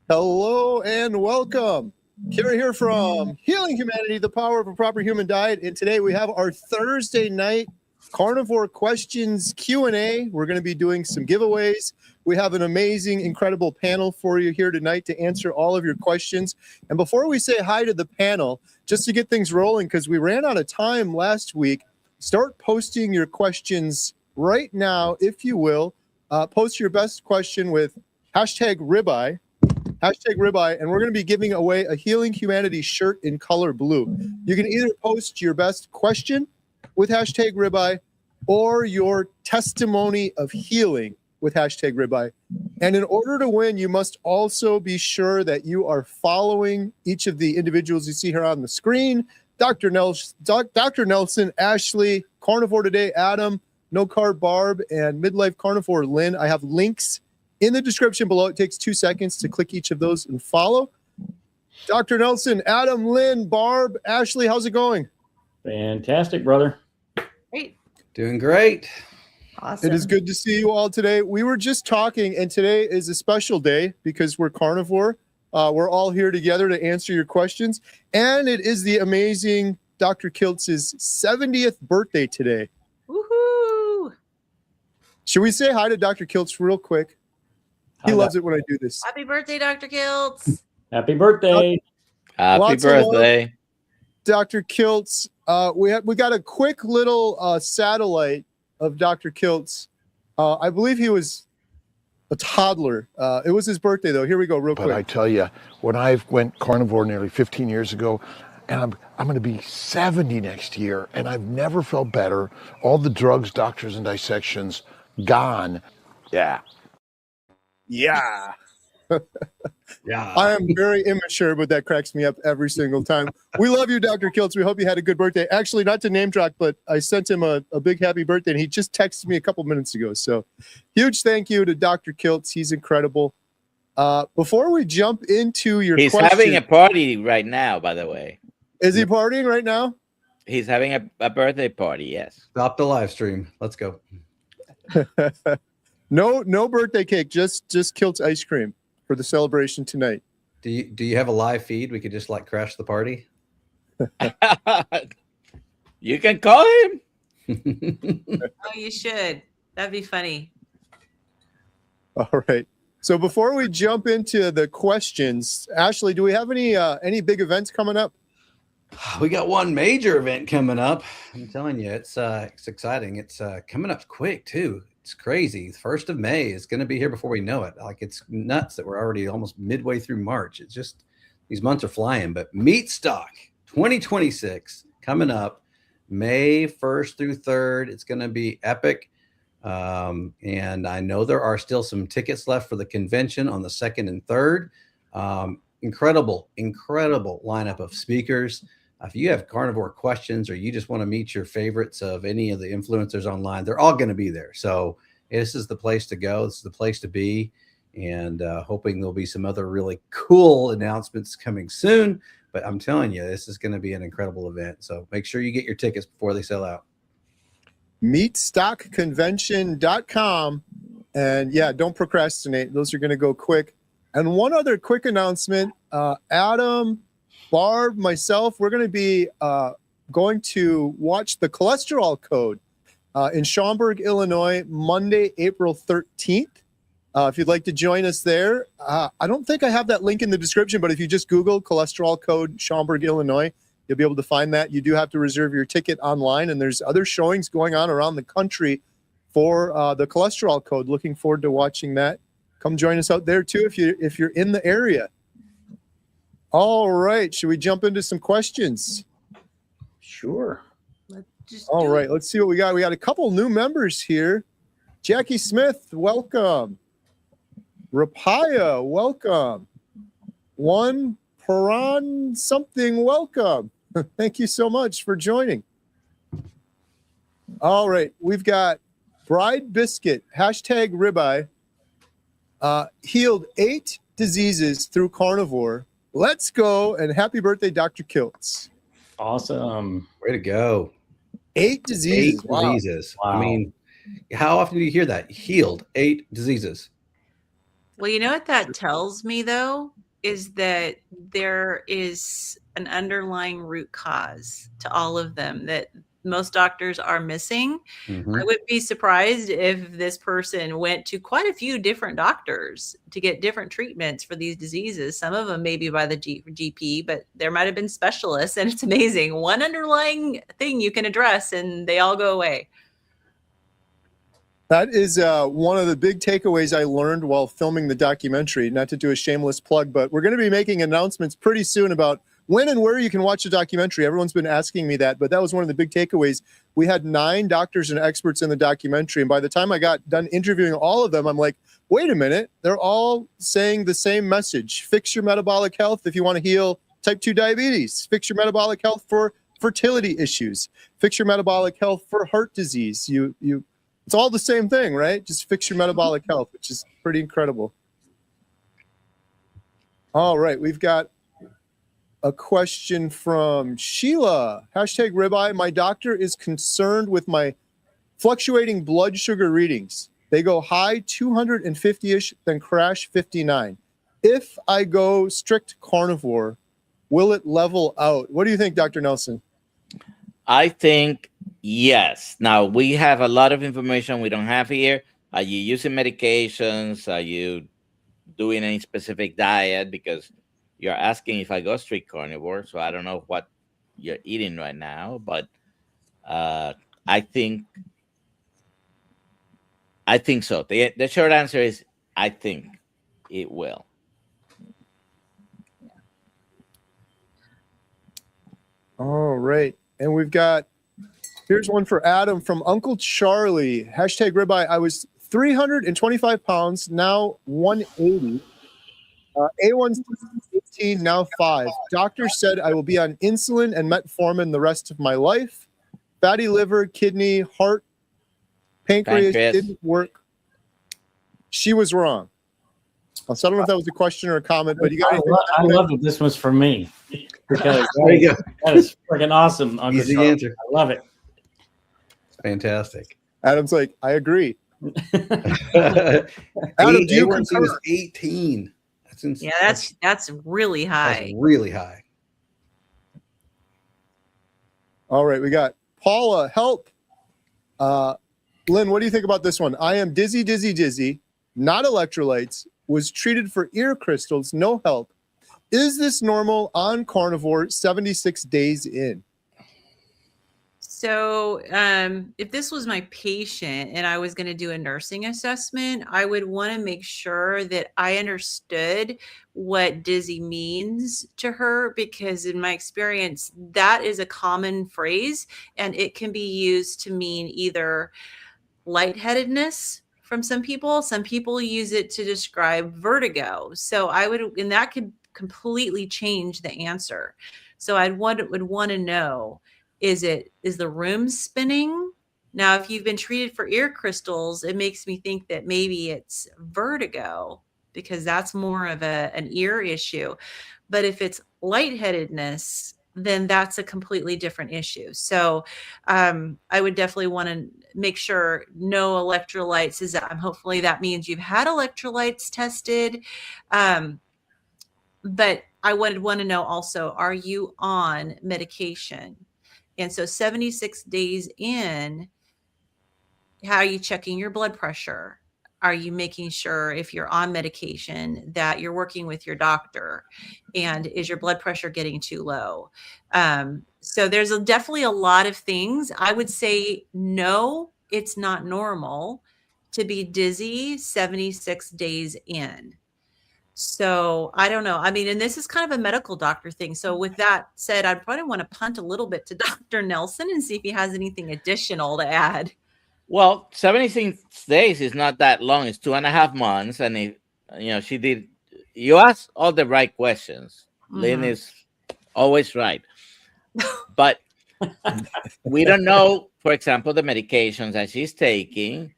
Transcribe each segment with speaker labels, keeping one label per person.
Speaker 1: Hello and welcome. Kerry here from Healing Humanity, the Power of a Proper Human Diet. And today we have our Thursday night Carnivore Questions Q&A. We're going to be doing some giveaways. We have an amazing, incredible panel for you here tonight to answer all of your questions. And before we say hi to the panel, just to get things rolling, because we ran out of time last week, start posting your questions right now, if you will. Post your best question with hashtag ribeye. Hashtag ribeye, and we're going to be giving away a Healing Humanity shirt in color blue. You can either post your best question with hashtag ribeye or your testimony of healing with hashtag ribeye. And in order to win, you must also be sure that you are following each of the individuals you see here on the screen. Dr. Nelson, Ashley, Carnivore Today, Adam, No Carb Barb, and Midlife Carnivore Lynn. I have links in the description below. It takes 2 seconds to click each of those and follow. Dr. Nelson, Adam, Lynn, Barb, Ashley, how's it going?
Speaker 2: Fantastic, brother.
Speaker 3: Great.
Speaker 4: Doing great.
Speaker 3: Awesome.
Speaker 1: It is good to see you all today. We were just talking, and today is a special day because we're carnivore. We're all here together to answer your questions. And it is the amazing Dr. Kiltz's 70th birthday today.
Speaker 3: Woohoo!
Speaker 1: Should we say hi to Dr. Kiltz real quick? He loves it when I do this.
Speaker 3: Happy birthday, Dr. Kiltz.
Speaker 2: Happy birthday.
Speaker 5: Happy
Speaker 1: Lots of love.
Speaker 5: birthday.
Speaker 1: Dr. Kiltz, we got a quick little satellite of Dr. Kiltz. I believe he was a toddler. It was his birthday, though. Here we go, real quick.
Speaker 6: But I tell you, when I went carnivore nearly 15 years ago, and I'm going to be 70 next year, and I've never felt better. All the drugs, doctors, and dissections gone. Yeah.
Speaker 1: Yeah.
Speaker 4: Yeah.
Speaker 1: I am very immature, but that cracks me up every single time. We love you, Dr. Kiltz. We hope you had a good birthday. Actually, not to name drop, but I sent him a big happy birthday, and he just texted me a couple minutes ago. So huge thank you to Dr. Kiltz. He's incredible. Before we jump into your
Speaker 5: He's
Speaker 1: question,
Speaker 5: having a party right now, by the way.
Speaker 1: is he partying right now?
Speaker 5: He's having a birthday party, yes.
Speaker 4: Stop the live stream. Let's go.
Speaker 1: No birthday cake, just Kiltz ice cream for the celebration tonight.
Speaker 4: Do you have a live feed? We could just like crash the party.
Speaker 5: You can call him.
Speaker 3: Oh, you should. That'd be funny.
Speaker 1: All right. So before we jump into the questions, Ashley, do we have any big events coming up?
Speaker 4: We got one major event coming up. I'm telling you, it's exciting. It's coming up quick too. It's crazy. The 1st of May is going to be here before we know it. Like, it's nuts that we're already almost midway through March. It's just, these months are flying. But Meat Stock 2026 coming up May 1st through 3rd. It's going to be epic. And I know there are still some tickets left for the convention on the 2nd and 3rd. Incredible lineup of speakers. If you have carnivore questions or you just want to meet your favorites of any of the influencers online, they're all going to be there. So this is the place to go. This is the place to be. And hoping there'll be some other really cool announcements coming soon. But I'm telling you, this is going to be an incredible event. So make sure you get your tickets before they sell out.
Speaker 1: Meatstockconvention.com. And yeah, don't procrastinate. Those are going to go quick. And one other quick announcement, Adam, Barb, myself, we're going to be going to watch the Cholesterol Code in Schaumburg, Illinois, Monday, April 13th. If you'd like to join us there, I don't think I have that link in the description, but if you just Google Cholesterol Code Schaumburg, Illinois, you'll be able to find that. You do have to reserve your ticket online, and there's other showings going on around the country for the Cholesterol Code. Looking forward to watching that. Come join us out there too if you're in the area. All right, should we jump into some questions?
Speaker 2: Sure.
Speaker 1: All right, let's see what we got. We got a couple new members here. Jackie Smith, welcome. Rapaya, welcome. One Paran something, welcome. Thank you so much for joining. All right, we've got Bride Biscuit, hashtag ribeye, healed 8 diseases through carnivore. Let's go, and happy birthday, Dr. Kiltz.
Speaker 2: Awesome.
Speaker 4: Way to go.
Speaker 1: 8 diseases.
Speaker 4: 8
Speaker 1: Wow.
Speaker 4: diseases.
Speaker 2: Wow.
Speaker 4: I mean, how often do you hear that? Healed 8 diseases.
Speaker 3: Well, you know what that tells me, though, is that there is an underlying root cause to all of them that most doctors are missing.
Speaker 4: Mhm.
Speaker 3: I would be surprised if this person went to quite a few different doctors to get different treatments for these diseases. Some of them maybe by the GP, but there might have been specialists, and it's amazing. One underlying thing you can address, and they all go away.
Speaker 1: That is one of the big takeaways I learned while filming the documentary. Not to do a shameless plug, but we're going to be making announcements pretty soon about when and where you can watch the documentary. Everyone's been asking me that, but that was one of the big takeaways. We had 9 doctors and experts in the documentary, and by the time I got done interviewing all of them, I'm like, wait a minute, they're all saying the same message. Fix your metabolic health if you want to heal type 2 diabetes. Fix your metabolic health for fertility issues. Fix your metabolic health for heart disease. It's all the same thing, right? Just fix your metabolic health, which is pretty incredible. All right, we've got a question from Sheila. Hashtag ribeye. My doctor is concerned with my fluctuating blood sugar readings. They go high 250-ish, then crash 59. If I go strict carnivore, will it level out? What do you think, Dr. Nelson?
Speaker 5: I think yes. Now we have a lot of information we don't have here. Are you using medications? Are you doing any specific diet? Because you're asking if I go strict carnivore, so I don't know what you're eating right now, but I think so. The short answer is I think it will.
Speaker 1: All right. And here's one for Adam from Uncle Charlie. Hashtag ribeye. I was 325 pounds, now 180. A1C 18, now 5. Doctor said I will be on insulin and metformin the rest of my life. Fatty liver, kidney, heart, pancreas didn't work. She was wrong. So I don't know if that was a question or a comment, but you got
Speaker 2: I love that this was for me because
Speaker 4: There you go.
Speaker 2: that is freaking awesome. Uncle
Speaker 4: Easy
Speaker 2: Charles.
Speaker 4: answer.
Speaker 2: I love it.
Speaker 4: Fantastic.
Speaker 1: Adam's like, I agree.
Speaker 4: Adam,
Speaker 1: Adam, do you
Speaker 4: A1C
Speaker 1: concur?
Speaker 4: was 18. That's insane.
Speaker 3: Yeah, that's really high.
Speaker 4: That's really high.
Speaker 1: All right, we got Paula. Help. Lynn, what do you think about this one? I am dizzy, not electrolytes, was treated for ear crystals, no help. Is this normal on carnivore 76 days in?
Speaker 3: So if this was my patient and I was going to do a nursing assessment, I would want to make sure that I understood what dizzy means to her, because in my experience, that is a common phrase and it can be used to mean either lightheadedness from some people. Some people use it to describe vertigo. So and that could completely change the answer. So would want to know, is the room spinning? Now, if you've been treated for ear crystals, it makes me think that maybe it's vertigo, because that's more of an ear issue. But if it's lightheadedness, then that's a completely different issue. So I would definitely want to make sure no electrolytes is that. Hopefully that means you've had electrolytes tested. But I would want to know also, are you on medication? And so 76 days in, how are you checking your blood pressure? Are you making sure, if you're on medication, that you're working with your doctor? And is your blood pressure getting too low? So there's definitely a lot of things. I would say, no, it's not normal to be dizzy 76 days in. So I don't know. I mean, and this is kind of a medical doctor thing. So with that said, I'd probably want to punt a little bit to Dr. Nelson and see if he has anything additional to add.
Speaker 5: Well, 76 days is not that long. It's 2.5 months. And you asked all the right questions.
Speaker 3: Mm-hmm.
Speaker 5: Lynn is always right. But we don't know, for example, the medications that she's taking.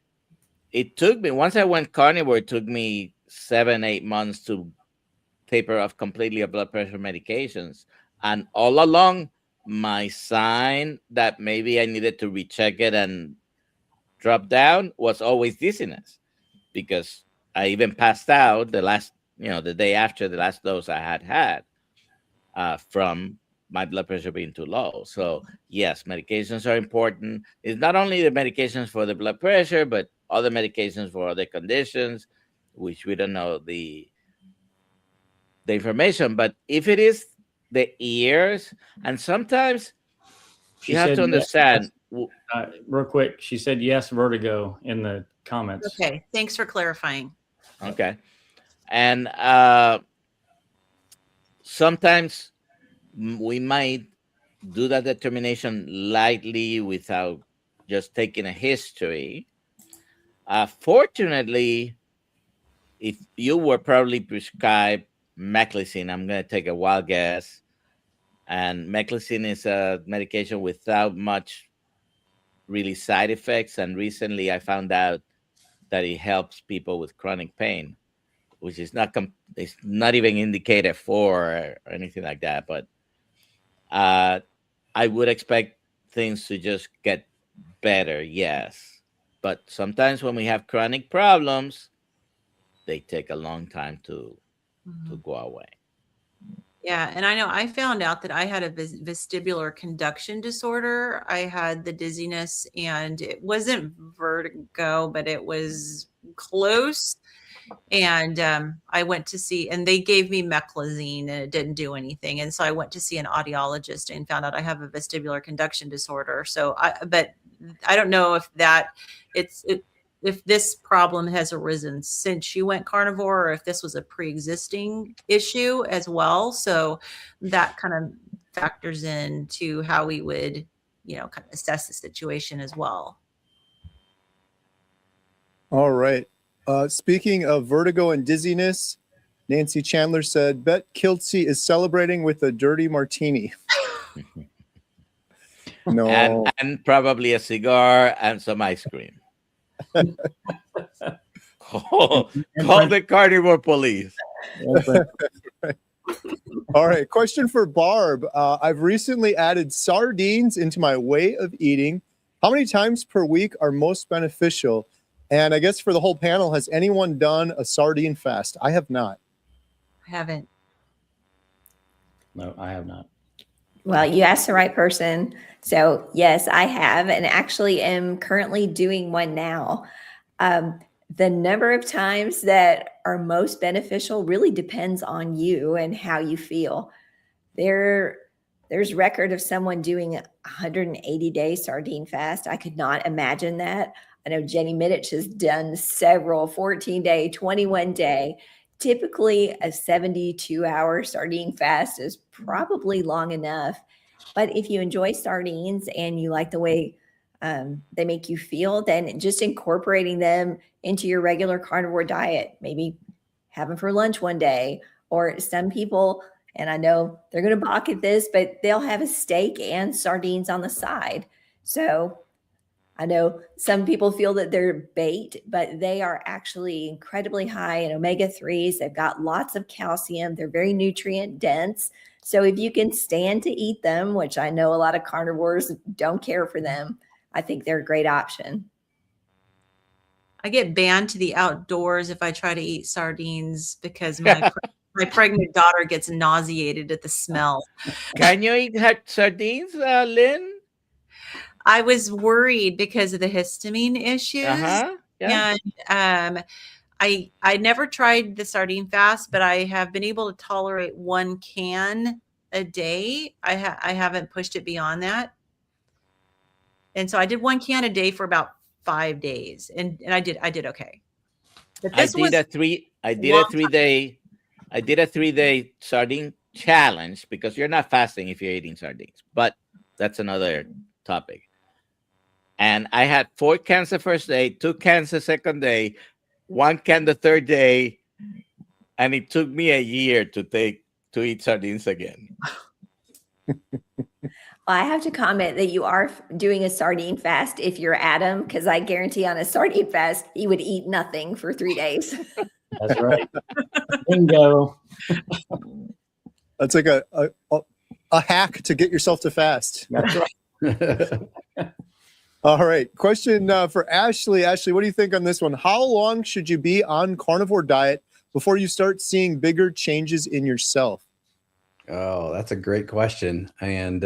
Speaker 5: It took me, once I went carnivore, it took me 7-8 months to taper off completely of blood pressure medications. And all along, my sign that maybe I needed to recheck it and drop down was always dizziness, because I even passed out the day after the last dose I had from my blood pressure being too low. So yes, medications are important. It's not only the medications for the blood pressure, but other medications for other conditions, which we don't know the information. But if it is the ears, and sometimes
Speaker 2: She
Speaker 5: you have
Speaker 2: said
Speaker 5: to understand.
Speaker 2: real quick. She said yes, vertigo in the comments.
Speaker 3: Okay, thanks for clarifying.
Speaker 5: Okay. And sometimes we might do that determination lightly without just taking a history. Fortunately, if you were probably prescribed meclizine, I'm going to take a wild guess. And meclizine is a medication without much really side effects. And recently I found out that it helps people with chronic pain, which is it's not even indicated for or anything like that. But I would expect things to just get better, yes. But sometimes when we have chronic problems, they take a long time to go away.
Speaker 3: Yeah, and I know I found out that I had a vestibular conduction disorder. I had the dizziness, and it wasn't vertigo, but it was close. And I went to see, and they gave me meclizine, and it didn't do anything. And so I went to see an audiologist and found out I have a vestibular conduction disorder. But I don't know if if this problem has arisen since she went carnivore, or if this was a pre-existing issue as well. So that kind of factors into how we would, kind of assess the situation as well.
Speaker 1: All right. Speaking of vertigo and dizziness, Nancy Chandler said, bet Kiltsy is celebrating with a dirty martini. No.
Speaker 5: And probably a cigar and some ice cream. Call the carnivore police.
Speaker 1: All right. Question for Barb. I've recently added sardines into my way of eating. How many times per week are most beneficial? And I guess for the whole panel, has anyone done a sardine fast? I have not.
Speaker 3: I haven't.
Speaker 2: No, I have not.
Speaker 7: Well, you asked the right person. So yes, I have, and actually am currently doing one now. The number of times that are most beneficial really depends on you and how you feel. There's record of someone doing a 180-day sardine fast. I could not imagine that. I know Jenny Middich has done several 14-day, 21-day. Typically, a 72-hour sardine fast is probably long enough. But if you enjoy sardines and you like the way they make you feel, then just incorporating them into your regular carnivore diet, maybe have them for lunch one day, or some people, and I know they're going to balk at this, but they'll have a steak and sardines on the side. So I know some people feel that they're bait, but they are actually incredibly high in omega-3s. They've got lots of calcium. They're very nutrient dense. So if you can stand to eat them, which I know a lot of carnivores don't care for them, I think they're a great option.
Speaker 3: I get banned to the outdoors if I try to eat sardines because my pregnant daughter gets nauseated at the smell.
Speaker 5: Can you eat sardines, Lynn?
Speaker 3: I was worried because of the histamine issues.
Speaker 5: Yeah.
Speaker 3: And I never tried the sardine fast, but I have been able to tolerate 1 can a day. I haven't pushed it beyond that. And so I did 1 can a day for about 5 days, and I did okay. But this
Speaker 5: I did a 3-day sardine challenge, because you're not fasting if you're eating sardines, but that's another topic. And I had 4 cans the first day, 2 cans the second day, 1 can the third day, and it took me a year to eat sardines again.
Speaker 7: Well, I have to comment that you are doing a sardine fast if you're Adam, because I guarantee on a sardine fast, he would eat nothing for 3 days.
Speaker 2: That's right. Bingo.
Speaker 1: That's like a hack to get yourself to fast.
Speaker 2: That's right.
Speaker 1: All right. Question for Ashley. Ashley, what do you think on this one? How long should you be on carnivore diet before you start seeing bigger changes in yourself?
Speaker 4: Oh, that's a great question. And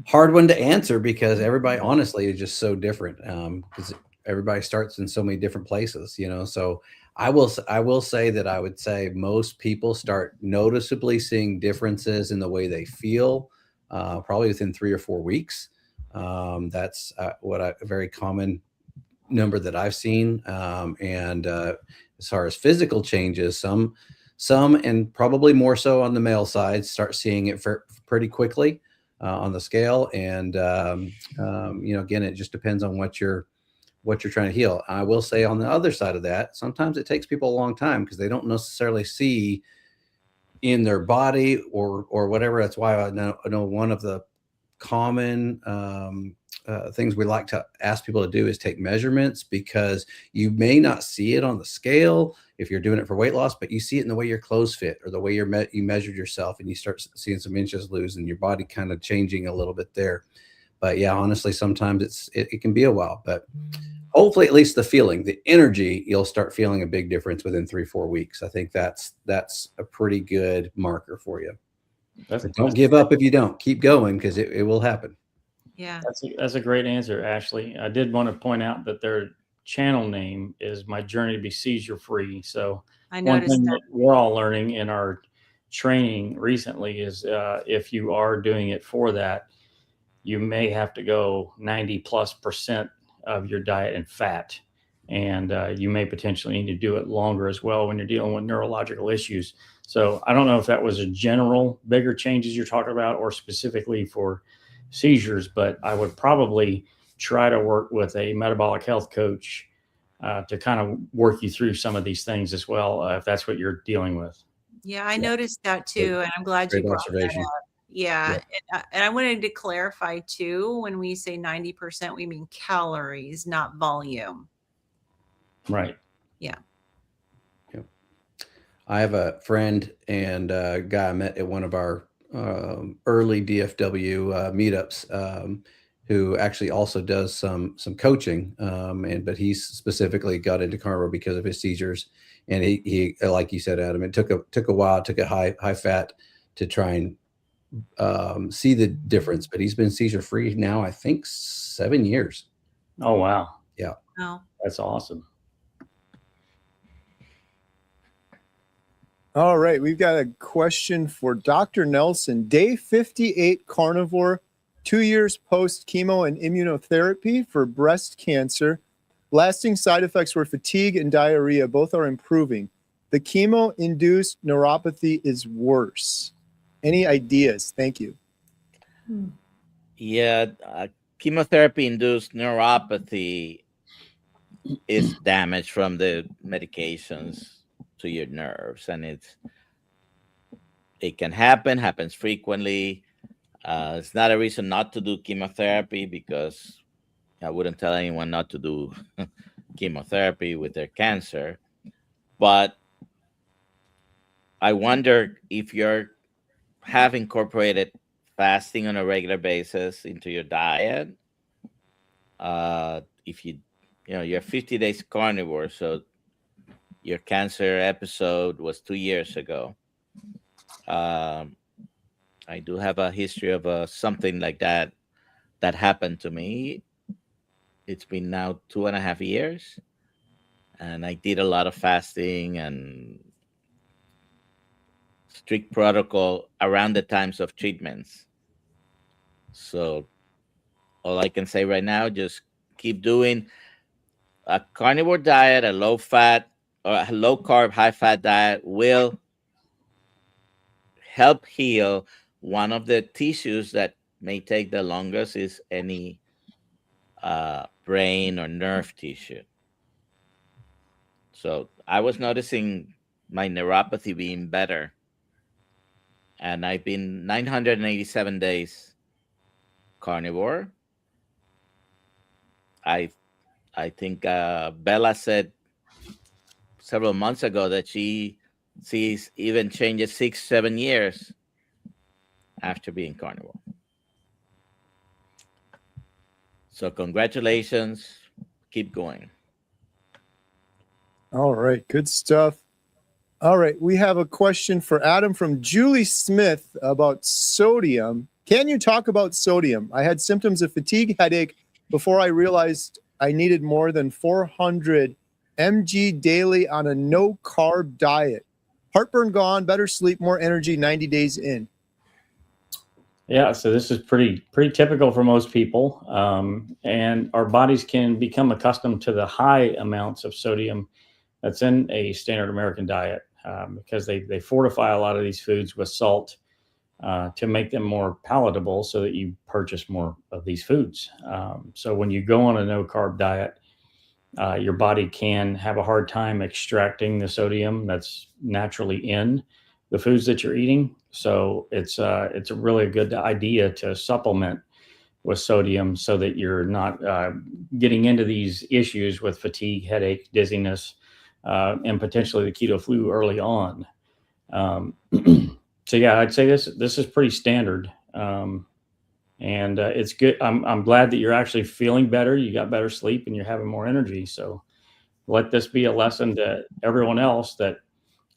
Speaker 4: hard one to answer because everybody honestly is just so different. Because everybody starts in so many different places, you know. So I will say that I would say most people start noticeably seeing differences in the way they feel, probably within 3 or 4 weeks. That's a very common number that I've seen. And as far as physical changes, some and probably more so on the male side start seeing it pretty quickly on the scale. And again, it just depends on what you're trying to heal. I will say on the other side of that, sometimes it takes people a long time because they don't necessarily see in their body or whatever. That's why I know one of the common things we like to ask people to do is take measurements, because you may not see it on the scale if you're doing it for weight loss, but you see it in the way your clothes fit or the way you measured yourself, and you start seeing some inches lose and your body kind of changing a little bit there. But yeah, honestly, sometimes it can be a while, but hopefully at least the feeling, the energy, you'll start feeling a big difference within 3-4 weeks. I think that's a pretty good marker for you. Don't give up if you don't. Keep going, because it will happen.
Speaker 3: Yeah.
Speaker 2: That's a great answer, Ashley. I did want to point out that their channel name is My Journey to Be Seizure Free. So
Speaker 3: I
Speaker 2: one
Speaker 3: noticed
Speaker 2: thing
Speaker 3: that.
Speaker 2: we're all learning in our training recently is if you are doing it for that, you may have to go 90+% of your diet in fat. And you may potentially need to do it longer as well when you're dealing with neurological issues. So I don't know if that was a general bigger changes you're talking about or specifically for seizures, but I would probably try to work with a metabolic health coach to kind of work you through some of these things as well, if that's what you're dealing with.
Speaker 3: Yeah, I noticed that too, and I'm glad you
Speaker 4: Great
Speaker 3: brought
Speaker 4: observation.
Speaker 3: that up. Yeah, and I wanted to clarify too, when we say 90%, we mean calories, not volume.
Speaker 2: Right.
Speaker 3: Yeah.
Speaker 4: I have a friend and a guy I met at one of our early DFW meetups, who actually also does some coaching, but he's specifically got into carnivore because of his seizures. And he like you said, Adam, it took a while, took a high fat to try and see the difference. But he's been seizure free now, I think 7 years.
Speaker 2: Oh wow.
Speaker 4: Yeah.
Speaker 3: Oh.
Speaker 2: That's awesome.
Speaker 1: All right, we've got a question for Dr. Nelson. Day 58 carnivore, 2 years post chemo and immunotherapy for breast cancer. Lasting side effects were fatigue and diarrhea. Both are improving. The chemo-induced neuropathy is worse. Any ideas? Thank you.
Speaker 5: Yeah, chemotherapy-induced neuropathy is damage from the medications to your nerves, and it can happens frequently. It's not a reason not to do chemotherapy, because I wouldn't tell anyone not to do chemotherapy with their cancer. But I wonder if you have incorporated fasting on a regular basis into your diet. If you're 50 days carnivore, so your cancer episode was 2 years ago. I do have a history of something like that happened to me. It's been now 2.5 years, and I did a lot of fasting and strict protocol around the times of treatments. So all I can say right now, just keep doing a carnivore diet, a low fat or a low carb, high fat diet will help heal. One of the tissues that may take the longest is any brain or nerve tissue. So I was noticing my neuropathy being better, and I've been 987 days carnivore. I think Bella said several months ago that she sees even changes 6-7 years after being carnivore. So congratulations. Keep going.
Speaker 1: All right, good stuff. All right, we have a question for Adam from Julie Smith about sodium. Can you talk about sodium? I had symptoms of fatigue, headache before I realized I needed more than 400 mg daily on a no-carb diet. Heartburn gone, better sleep, more energy 90 days in.
Speaker 2: Yeah, so this is pretty typical for most people, and our bodies can become accustomed to the high amounts of sodium that's in a standard American diet because they fortify a lot of these foods with salt to make them more palatable so that you purchase more of these foods. So when you go on a no-carb diet, your body can have a hard time extracting the sodium that's naturally in the foods that you're eating. So it's a really good idea to supplement with sodium so that you're not getting into these issues with fatigue, headache, dizziness, and potentially the keto flu early on. So yeah, I'd say this is pretty standard, and it's good. I'm glad that you're actually feeling better. You got better sleep, and you're having more energy. So let this be a lesson to everyone else that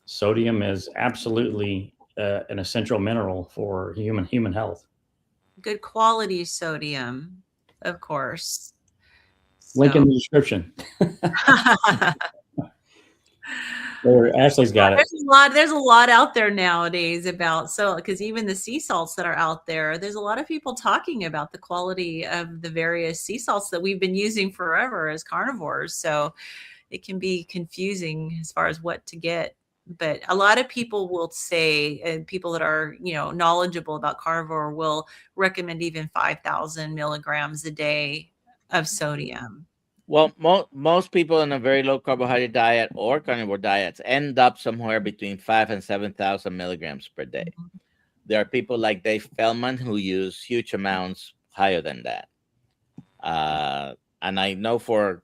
Speaker 2: sodium is absolutely an essential mineral for human health.
Speaker 3: Good quality sodium, of course.
Speaker 2: Link in the description. Or Ashley's got it.
Speaker 3: There's a lot out there nowadays about because even the sea salts that are out there, there's a lot of people talking about the quality of the various sea salts that we've been using forever as carnivores. So it can be confusing as far as what to get. But a lot of people will say, and people that are, knowledgeable about carnivore will recommend even 5,000 milligrams a day of sodium.
Speaker 5: Well, most people on a very low carbohydrate diet or carnivore diets end up somewhere between 5,000 and 7,000 milligrams per day.
Speaker 3: Mm-hmm.
Speaker 5: There are people like Dave Feldman who use huge amounts higher than that. And I know for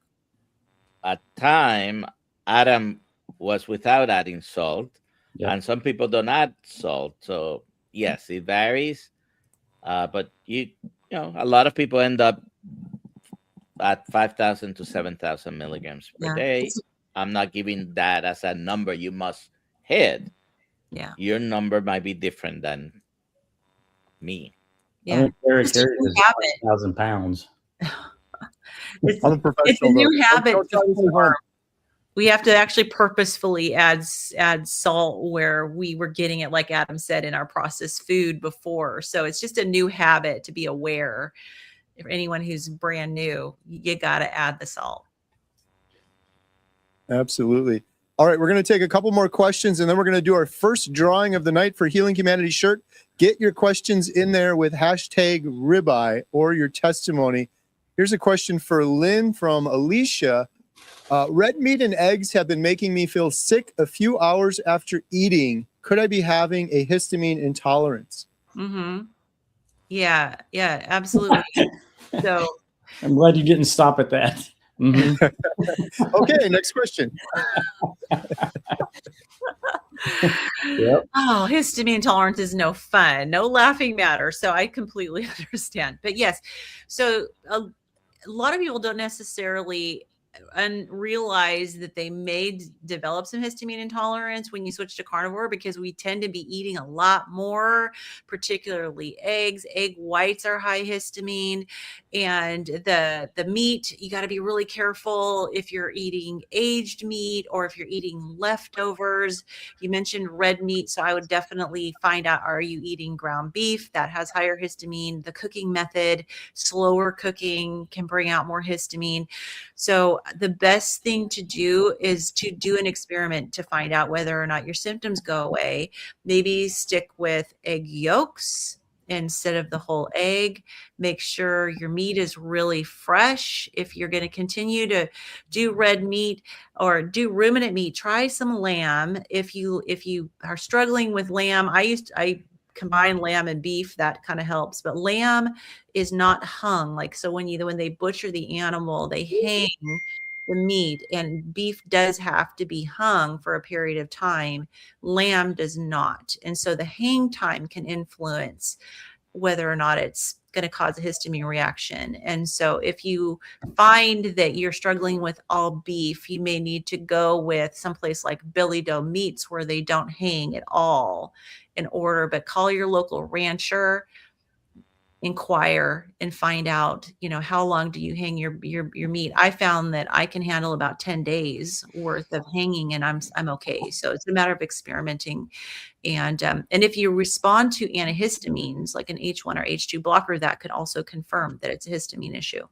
Speaker 5: a time, Adam was without adding salt, and some people don't add salt. So yes, it varies. But a lot of people end up at 5,000 to 7,000 milligrams per day. I'm not giving that as a number you must hit.
Speaker 3: Yeah.
Speaker 5: Your number might be different than me.
Speaker 2: Yeah. I think Kerry is 1,000 pounds.
Speaker 3: It's a new habit. We have to actually purposefully add salt where we were getting it, like Adam said, in our processed food before. So it's just a new habit to be aware. For anyone who's brand new, you got to add the salt.
Speaker 1: Absolutely. All right, we're going to take a couple more questions, and then we're going to do our first drawing of the night for Healing Humanity shirt. Get your questions in there with #ribeye or your testimony. Here's a question for Lynn from Alicia. Red meat and eggs have been making me feel sick a few hours after eating. Could I be having a histamine intolerance?
Speaker 3: Mm-hmm. Yeah, absolutely. So
Speaker 2: I'm glad you didn't stop at that. Mm-hmm.
Speaker 1: Okay, next question.
Speaker 2: Yep.
Speaker 3: Oh, histamine intolerance is no fun, no laughing matter. So I completely understand. But yes, so a lot of people don't necessarily realize that they may develop some histamine intolerance when you switch to carnivore, because we tend to be eating a lot more, particularly eggs. Egg whites are high histamine, and the meat, you got to be really careful if you're eating aged meat or if you're eating leftovers. You mentioned red meat, so I would definitely find out, are you eating ground beef? That has higher histamine. The cooking method, slower cooking, can bring out more histamine. So the best thing to do is to do an experiment to find out whether or not your symptoms go away. Maybe stick with egg yolks instead of the whole egg. Make sure your meat is really fresh. If you're going to continue to do red meat or do ruminant meat, try some lamb. If you are struggling with lamb, I combine lamb and beef, that kind of helps. But lamb is not hung. So when they butcher the animal, they hang the meat, and beef does have to be hung for a period of time. Lamb does not. And so the hang time can influence whether or not it's going to cause a histamine reaction. And so if you find that you're struggling with all beef, you may need to go with someplace like Billy Doe Meats where they don't hang at all in order, but call your local rancher, inquire and find out, how long do you hang your meat. I found that I can handle about 10 days worth of hanging and I'm okay. So it's a matter of experimenting. And if you respond to antihistamines like an H1 or H2 blocker, that could also confirm that it's a histamine issue.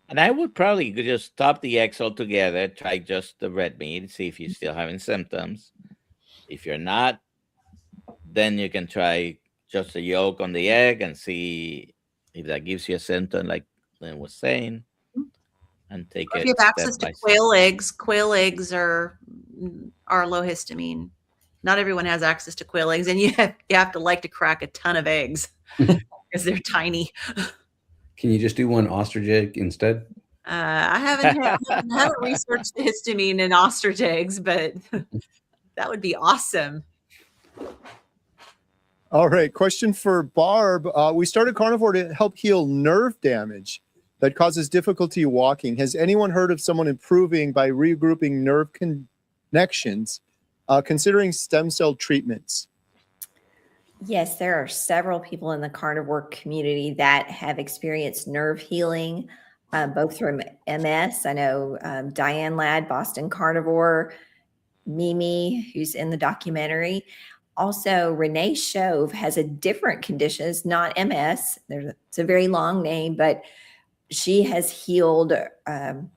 Speaker 5: And I would probably just stop the eggs altogether, try just the red meat, see if you're still having symptoms. If you're not, then you can try just the yolk on the egg and see if that gives you a symptom, like Lynn was saying, and take it.
Speaker 3: If you have access to quail eggs are low histamine. Not everyone has access to quail eggs, and you have to like to crack a ton of eggs because they're tiny.
Speaker 4: Can you just do one ostrich egg instead?
Speaker 3: I haven't researched the histamine in ostrich eggs, but that would be awesome.
Speaker 1: All right, question for Barb. We started Carnivore to help heal nerve damage that causes difficulty walking. Has anyone heard of someone improving by regrouping nerve connections, considering stem cell treatments?
Speaker 7: Yes, there are several people in the carnivore community that have experienced nerve healing, both from MS. I know Diane Ladd, Boston Carnivore, Mimi, who's in the documentary. Also, Renee Shove has a different condition. It's not MS. It's a very long name, but she has healed her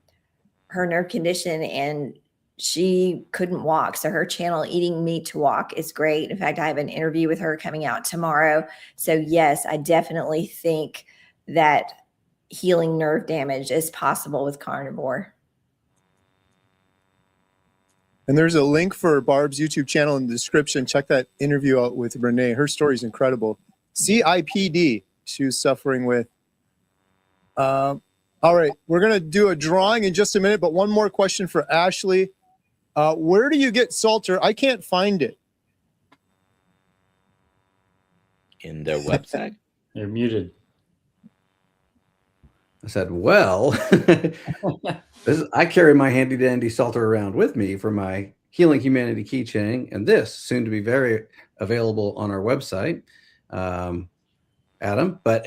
Speaker 7: nerve condition and she couldn't walk. So her channel, Eating Meat to Walk, is great. In fact, I have an interview with her coming out tomorrow. So yes, I definitely think that healing nerve damage is possible with carnivore.
Speaker 1: And there's a link for Barb's YouTube channel in the description. Check that interview out with Renee. Her story is incredible. CIPD she was suffering with. All right, we're going to do a drawing in just a minute, but one more question for Ashley. Where do you get Salter? I can't find it.
Speaker 5: In their website?
Speaker 2: You're muted.
Speaker 4: I said, well, I carry my handy dandy Salter around with me for my Healing Humanity keychain, and this soon to be very available on our website, Adam. But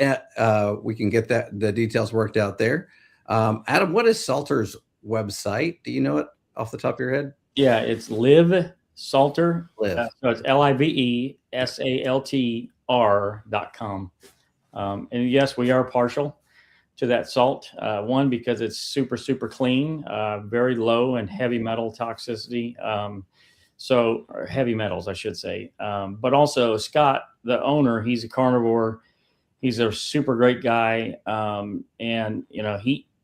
Speaker 4: we can get the details worked out there. Adam, what is Salter's website? Do you know it off the top of your head?
Speaker 2: Yeah, it's Live Salter.
Speaker 4: Live.
Speaker 2: So it's LiveSaltr.com. And yes, we are partial to that salt. One, because it's super, super clean, very low in heavy metal toxicity. Or heavy metals, I should say. But also Scott, the owner, he's a carnivore. He's a super great guy. And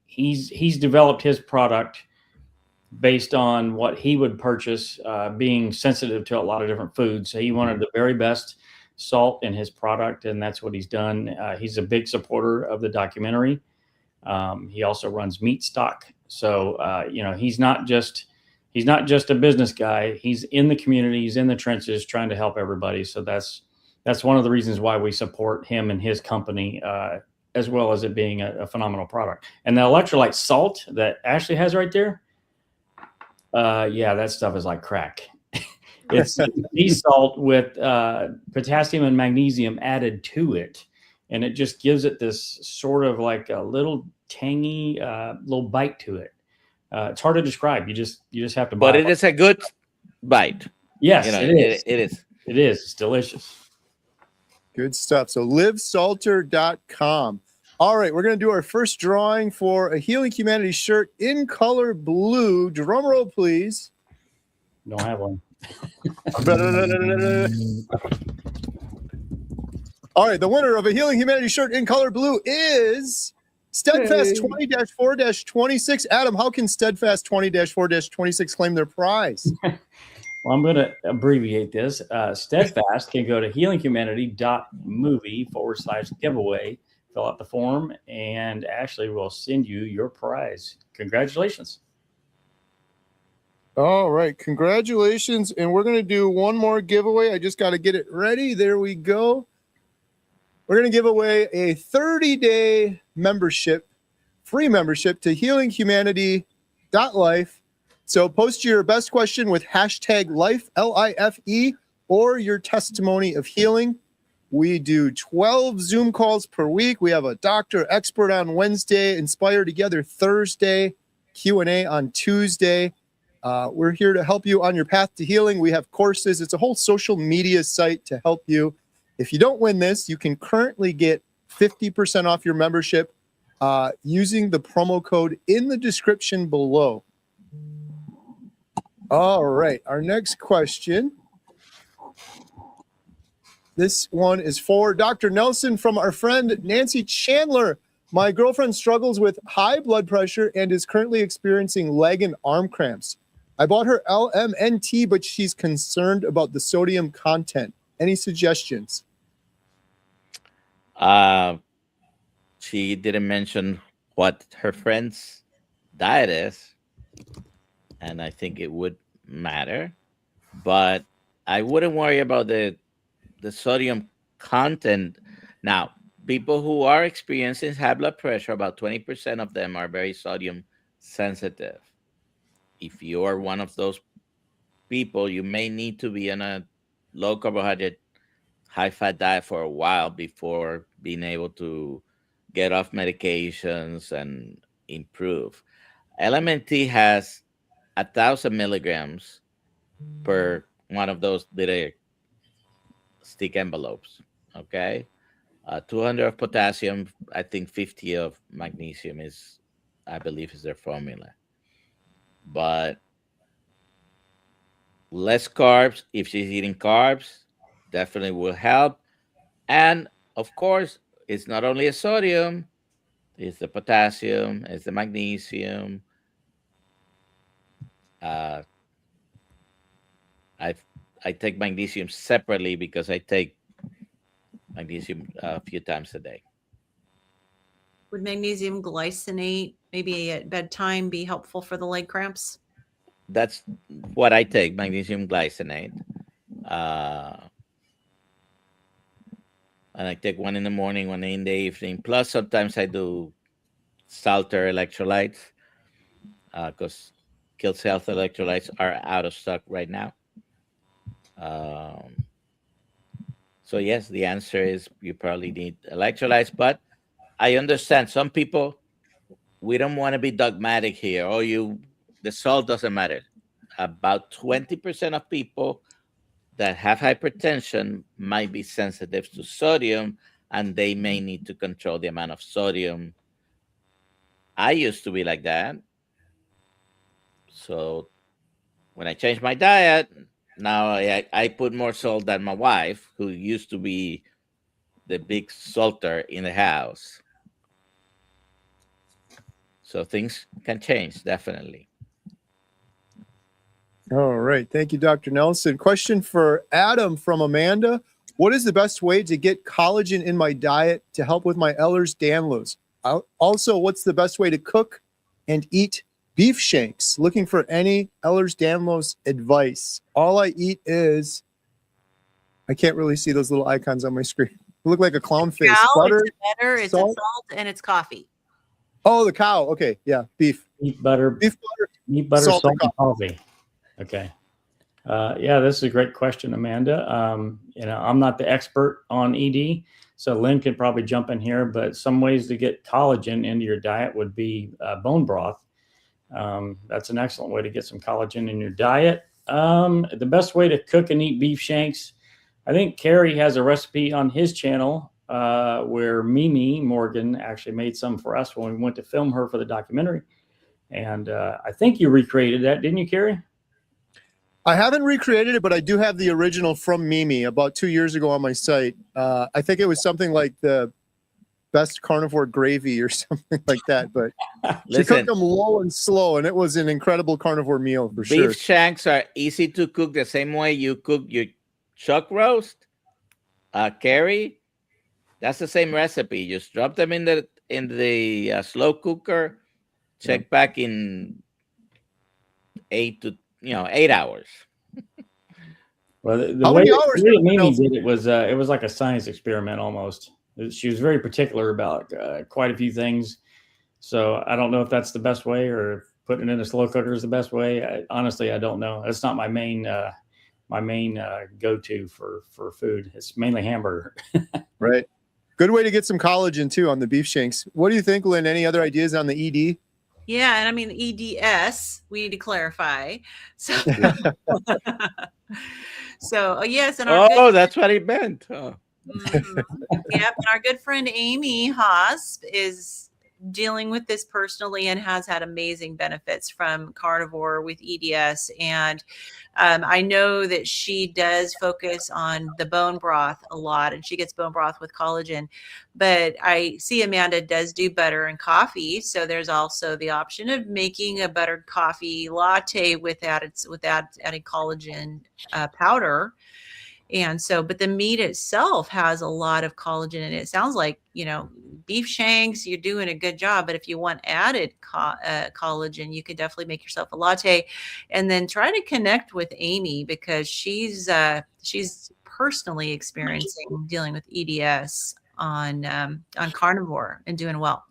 Speaker 2: he's developed his product based on what he would purchase, being sensitive to a lot of different foods. So he wanted the very best salt in his product, and that's what he's done. He's a big supporter of the documentary. He also runs Meat Stock. So, he's not just a business guy. He's in the community. He's in the trenches trying to help everybody. So that's one of the reasons why we support him and his company, as well as it being a phenomenal product. And the electrolyte salt that Ashley has right there, that stuff is like crack. It's sea salt with potassium and magnesium added to it. And it just gives it this sort of like a little tangy little bite to it. It's hard to describe. You just have to buy
Speaker 5: it. But it is a good bite.
Speaker 2: Yes, it is.
Speaker 5: It is.
Speaker 2: It is. It's delicious.
Speaker 1: Good stuff. So livesalter.com. All right, we're going to do our first drawing for a Healing Humanity shirt in color blue. Drum roll, please.
Speaker 2: Don't have one.
Speaker 1: All right, the winner of a Healing Humanity shirt in color blue is Steadfast 20-4-26. Adam, how can Steadfast 20-4-26 claim their prize?
Speaker 2: Well, I'm going to abbreviate this. Steadfast can go to healinghumanity.movie/giveaway, fill out the form, and Ashley will send you your prize. Congratulations.
Speaker 1: All right, congratulations. And we're going to do one more giveaway. I just got to get it ready. There we go. we're going to give away a 30-day membership, free membership to healinghumanity.life. So post your best question with hashtag life, LIFE, or your testimony of healing. We do 12 Zoom calls per week. We have a doctor expert on Wednesday, Inspire Together Thursday, Q&A on Tuesday. We're here to help you on your path to healing. We have courses. It's a whole social media site to help you. If you don't win this, you can currently get 50% off your membership using the promo code in the description below. All right, our next question. This one is for Dr. Nelson from our friend Nancy Chandler. My girlfriend struggles with high blood pressure and is currently experiencing leg and arm cramps. I bought her LMNT, but she's concerned about the sodium content. Any suggestions?
Speaker 5: She didn't mention what her friend's diet is, and I think it would matter, but I wouldn't worry about the sodium content. Now, people who are experiencing high blood pressure, about 20% of them are very sodium sensitive. If you are one of those people, you may need to be on a low carbohydrate, high fat diet for a while before being able to get off medications and improve. LMNT has 1,000 milligrams per one of those little stick envelopes. Okay. 200 of potassium, I think 50 of magnesium is, I believe, is their formula. But less carbs, if she's eating carbs, definitely will help. And of course, it's not only a sodium, it's the potassium, it's the magnesium. I take magnesium separately because I take magnesium a few times a day.
Speaker 3: Would magnesium glycinate maybe at bedtime be helpful for the leg cramps?
Speaker 5: That's what I take, magnesium glycinate. And I take one in the morning, one in the evening. Plus, sometimes I do Salter electrolytes because Kill's Health electrolytes are out of stock right now. So yes, the answer is you probably need electrolytes, but I understand some people, we don't want to be dogmatic here. Oh, the salt doesn't matter. About 20% of people that have hypertension might be sensitive to sodium, and they may need to control the amount of sodium. I used to be like that. So when I changed my diet, now I put more salt than my wife, who used to be the big salter in the house. So things can change, definitely.
Speaker 1: All right. Thank you, Dr. Nelson. Question for Adam from Amanda. What is the best way to get collagen in my diet to help with my Ehlers-Danlos? Also, what's the best way to cook and eat beef shanks? Looking for any Ehlers-Danlos advice. All I eat is, I can't really see those little icons on my screen. They look like a clown face. Butter,
Speaker 3: it's
Speaker 1: salt.
Speaker 3: salt, and it's coffee.
Speaker 1: Oh, the cow. Okay. Yeah. Beef.
Speaker 2: Meat butter, salt, and coffee. Okay. Yeah, this is a great question, Amanda. I'm not the expert on ED, so Lynn could probably jump in here, but some ways to get collagen into your diet would be bone broth. That's an excellent way to get some collagen in your diet. The best way to cook and eat beef shanks, I think Kerry has a recipe on his channel where Mimi Morgan actually made some for us when we went to film her for the documentary. And I think you recreated that, didn't you, Kerry?
Speaker 1: I haven't recreated it, but I do have the original from Mimi about 2 years ago on my site. I think it was something like the best carnivore gravy or something like that. But she cooked them low and slow, and it was an incredible carnivore meal for sure.
Speaker 5: Beef shanks are easy to cook the same way you cook your chuck roast. Kerry, that's the same recipe. Just drop them in the slow cooker. Check back in 8 hours.
Speaker 2: Well, the way Mimi did it was like a science experiment almost. She was very particular about quite a few things. So I don't know if that's the best way or if putting it in a slow cooker is the best way. Honestly, I don't know. That's not my main go-to for food. It's mainly hamburger.
Speaker 1: Right. Good way to get some collagen too on the beef shanks. What do you think, Lynn? Any other ideas on the ED?
Speaker 3: Yeah, and I mean EDS, we need to clarify. So, so yes, and our
Speaker 5: that's what he meant. Oh.
Speaker 3: Yep, and our good friend Amy Haas is dealing with this personally and has had amazing benefits from Carnivore with EDS. And I know that she does focus on the bone broth a lot, and she gets bone broth with collagen. But I see Amanda does do butter and coffee, so there's also the option of making a buttered coffee latte without adding collagen powder. And so, but the meat itself has a lot of collagen in it. It sounds like, beef shanks, you're doing a good job. But if you want added collagen, you could definitely make yourself a latte, and then try to connect with Amy, because she's personally experiencing dealing with EDS on Carnivore and doing well.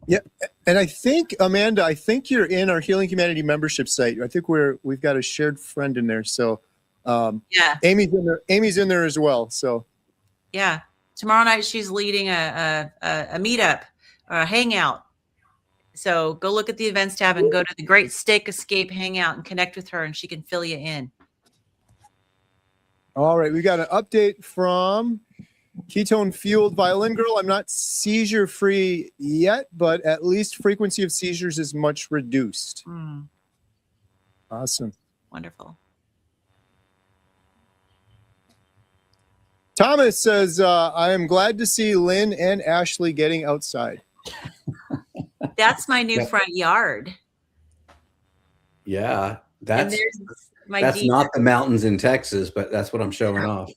Speaker 1: Yeah, and I think, Amanda, you're in our Healing Humanity membership site. I think we've got a shared friend in there. So
Speaker 3: yeah,
Speaker 1: Amy's in there as well. So
Speaker 3: yeah, tomorrow night she's leading a meetup or a hangout. So go look at the events tab and go to the Great Steak Escape Hangout and connect with her, and she can fill you in.
Speaker 1: All right, we got an update from Ketone Fueled Violin Girl. I'm not seizure free yet, but at least frequency of seizures is much reduced. Awesome.
Speaker 3: Wonderful.
Speaker 1: Thomas says, I am glad to see Lynn and Ashley getting outside.
Speaker 3: That's my new front yard.
Speaker 4: Yeah, that's
Speaker 3: deer.
Speaker 4: not the mountains in Texas, but that's what I'm showing off.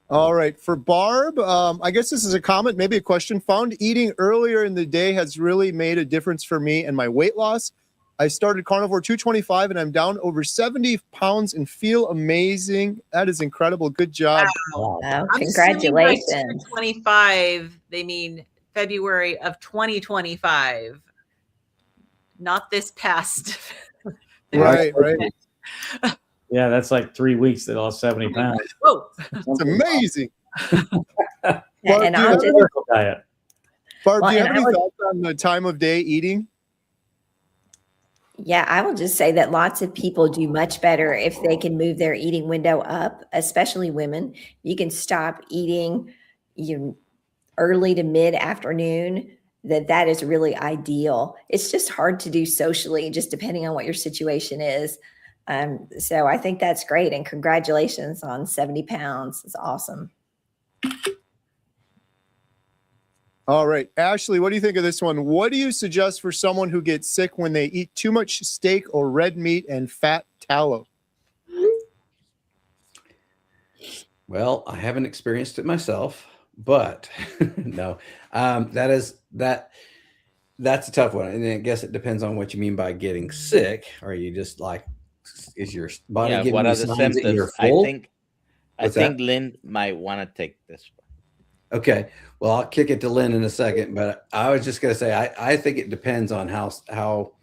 Speaker 1: All right, for Barb, I guess this is a comment, maybe a question. Found eating earlier in the day has really made a difference for me and my weight loss. I started Carnivore 225 and I'm down over 70 pounds and feel amazing. That is incredible. Good job.
Speaker 7: Wow. Oh, congratulations.
Speaker 3: 25, they mean February of 2025, not this past.
Speaker 1: Right.
Speaker 2: Yeah, that's like 3 weeks they lost 70 pounds.
Speaker 3: Whoa.
Speaker 1: That's amazing.
Speaker 7: Yeah,
Speaker 1: Barb,
Speaker 7: and
Speaker 1: do you
Speaker 7: I'll
Speaker 1: have
Speaker 7: just,
Speaker 2: Diet.
Speaker 1: Barb,
Speaker 7: Well,
Speaker 1: do you have
Speaker 7: and
Speaker 1: any
Speaker 7: I would-
Speaker 1: thoughts on the time of day eating?
Speaker 7: yeah, I will just say that lots of people do much better if they can move their eating window up, especially women. You can stop eating early to mid afternoon. That is really ideal. It's just hard to do socially, just depending on what your situation is. So I think that's great. And congratulations on 70 pounds. It's awesome.
Speaker 1: All right, Ashley, what do you think of this one? What do you suggest for someone who gets sick when they eat too much steak or red meat and fat tallow?
Speaker 4: Well, I haven't experienced it myself, but no, that's a tough one. And I guess it depends on what you mean by getting sick. Are you just like, is your body giving
Speaker 5: what
Speaker 4: you
Speaker 5: are the
Speaker 4: signs that you're
Speaker 5: symptoms?
Speaker 4: full?
Speaker 5: I think Lynn might want to take this one.
Speaker 4: Okay. Well, I'll kick it to Lynn in a second, but I was just going to say, I think it depends on how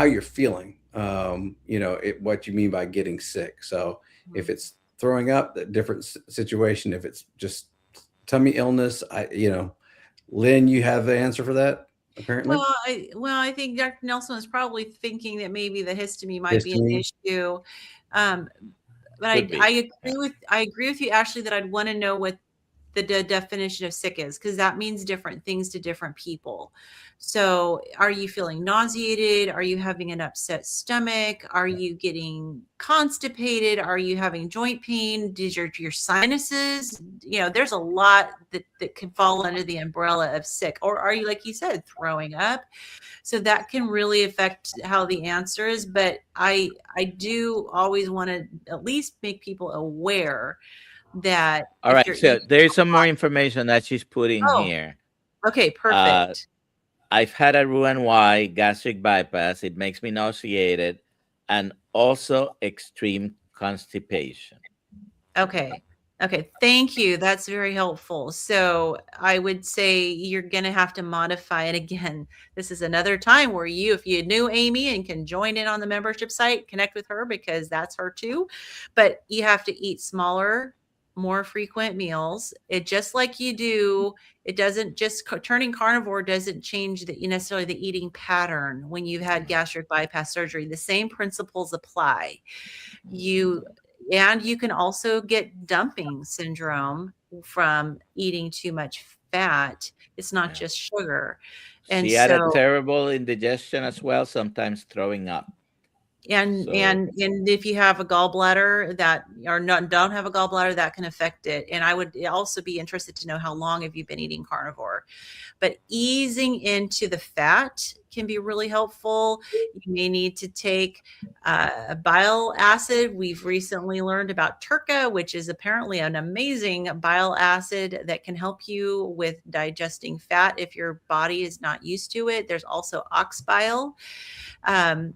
Speaker 4: you're feeling, what you mean by getting sick. So if it's throwing up, a different situation. If it's just tummy illness, Lynn, you have the answer for that, apparently.
Speaker 3: Well, I think Dr. Nelson was probably thinking that maybe the histamine might be an issue. But I agree with you, Ashley, that I'd want to know what the definition of sick is, because that means different things to different people. So are you feeling nauseated? Are you having an upset stomach? Are you getting constipated? Are you having joint pain? Did your sinuses, there's a lot that can fall under the umbrella of sick. Or are you, like you said, throwing up? So that can really affect how the answer is. But I do always want to at least make people aware that.
Speaker 5: All right. So there's some more information that she's putting here.
Speaker 3: Okay, perfect.
Speaker 5: I've had a Roux-en-Y gastric bypass. It makes me nauseated and also extreme constipation.
Speaker 3: Okay. Okay. Thank you. That's very helpful. So I would say you're going to have to modify it again. This is another time where if you knew Amy and can join in on the membership site, connect with her because that's her too. But you have to eat smaller, more frequent meals. It just like you do. It doesn't just turning carnivore doesn't change necessarily the eating pattern when you've had gastric bypass surgery. The same principles apply. You can also get dumping syndrome from eating too much fat. It's not just sugar. And
Speaker 5: She had a
Speaker 3: so
Speaker 5: terrible indigestion as well, sometimes throwing up.
Speaker 3: and
Speaker 5: So-
Speaker 3: and if you have a gallbladder don't have a gallbladder, that can affect it. And I would also be interested to know how long have you been eating carnivore. But easing into the fat can be really helpful. You may need to take bile acid. We've recently learned about Turca, which is apparently an amazing bile acid that can help you with digesting fat if your body is not used to it. There's also ox bile. And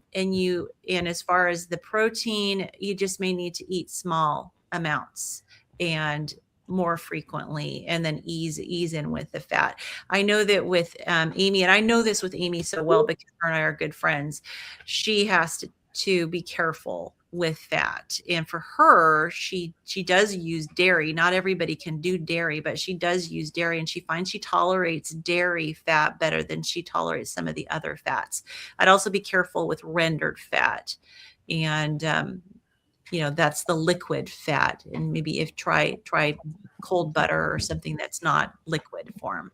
Speaker 3: as far as the protein, you just may need to eat small amounts and more frequently, and then ease in with the fat. I know that with Amy, and I know this with Amy so well because her and I are good friends, she has to be careful with fat. And for her, she does use dairy. Not everybody can do dairy, but she does use dairy, and she finds she tolerates dairy fat better than she tolerates some of the other fats. I'd also be careful with rendered fat. And that's the liquid fat. And maybe if try cold butter or something that's not liquid form.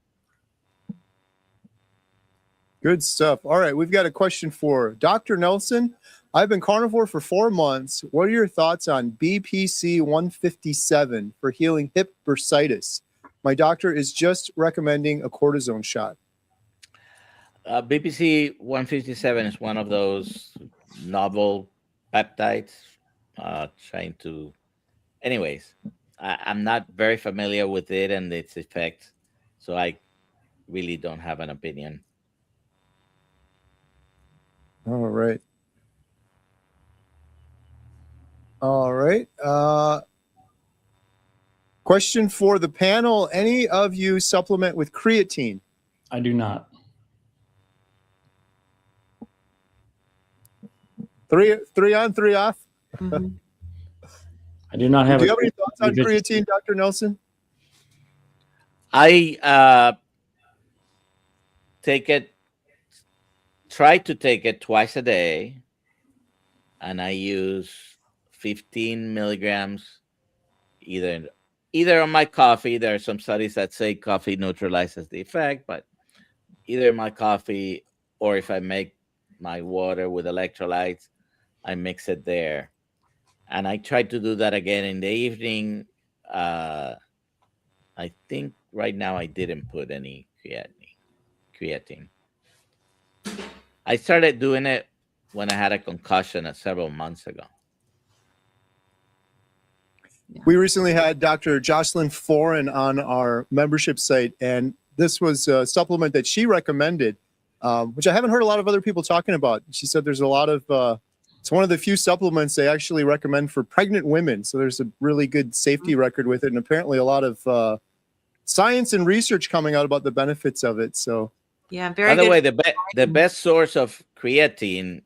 Speaker 1: Good stuff. All right, we've got a question for Dr. Nelson. I've been carnivore for 4 months. What are your thoughts on BPC 157 for healing hip bursitis? My doctor is just recommending a cortisone shot.
Speaker 5: BPC 157 is one of those novel peptides. Anyways, I'm not very familiar with it and its effects, so I really don't have an opinion.
Speaker 1: All right. All right. Question for the panel. Any of you supplement with creatine?
Speaker 2: I do not.
Speaker 1: Three on, three off.
Speaker 3: Mm-hmm.
Speaker 2: I do not have.
Speaker 1: Do you have any thoughts on creatine, Dr. Nelson?
Speaker 5: I try to take it twice a day, and I use 15 milligrams either on my coffee. There are some studies that say coffee neutralizes the effect, but either my coffee or if I make my water with electrolytes, I mix it there. And I try to do that again in the evening. I think right now I didn't put any creatine. I started doing it when I had a concussion several months ago.
Speaker 1: We recently had Dr. Jocelyn Foran on our membership site, and this was a supplement that she recommended, which I haven't heard a lot of other people talking about. She said there's a lot of, it's one of the few supplements they actually recommend for pregnant women. So there's a really good safety record with it, and apparently a lot of science and research coming out about the benefits of it. So
Speaker 3: yeah, very
Speaker 5: good. By the
Speaker 3: way,
Speaker 5: the best source of creatine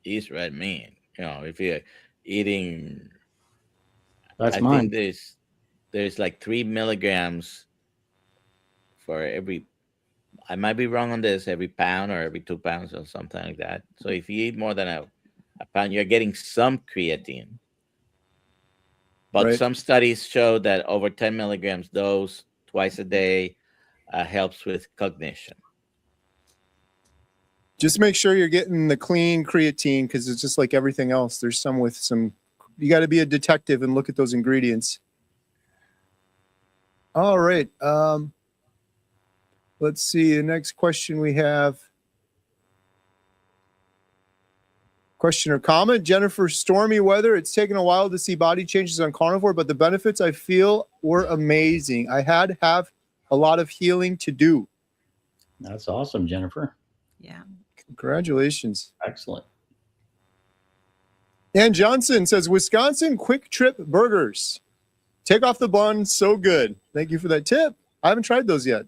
Speaker 5: is red meat. If you're eating,
Speaker 2: I think
Speaker 5: there's like 3 milligrams for every. I might be wrong on this. Every pound or every 2 pounds or something like that. So if you eat more than a pound, you're getting some creatine. But
Speaker 1: right.
Speaker 5: Some studies show that over 10 milligrams dose twice a day helps with cognition.
Speaker 1: Just make sure you're getting the clean creatine, because it's just like everything else. There's some with some, you got to be a detective and look at those ingredients. All right. Let's see. The next question we have. Question or comment. Jennifer, stormy weather. It's taken a while to see body changes on carnivore, but the benefits I feel were amazing. I had to have a lot of healing to do.
Speaker 2: That's awesome, Jennifer.
Speaker 3: Yeah.
Speaker 1: Congratulations.
Speaker 2: Excellent.
Speaker 1: Ann Johnson says, Wisconsin Quick Trip Burgers. Take off the bun. So good. Thank you for that tip. I haven't tried those yet.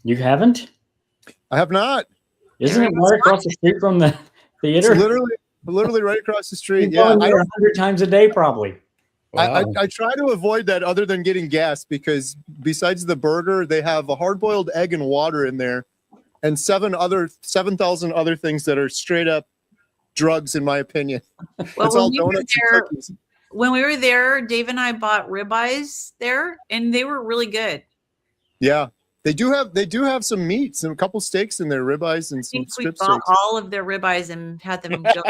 Speaker 2: You haven't?
Speaker 1: I have not.
Speaker 2: Isn't it right across the street from the
Speaker 1: It's
Speaker 2: theater?
Speaker 1: literally right across the street.
Speaker 2: You're
Speaker 1: Yeah,
Speaker 2: going there 100 times a day, probably.
Speaker 4: Wow.
Speaker 1: I try to avoid that other than getting gas, because besides the burger, they have a hard-boiled egg and water in there and 7,000 other things that are straight up drugs, in my opinion.
Speaker 3: Well,
Speaker 1: It's all donuts and cookies.
Speaker 3: when we were there, Dave and I bought ribeyes there, and they were really good.
Speaker 1: Yeah. They do have some meats and a couple steaks in there, ribeyes and
Speaker 3: I
Speaker 1: some
Speaker 3: think we
Speaker 1: strip
Speaker 3: bought
Speaker 1: steaks.
Speaker 3: all of their ribeyes and had them go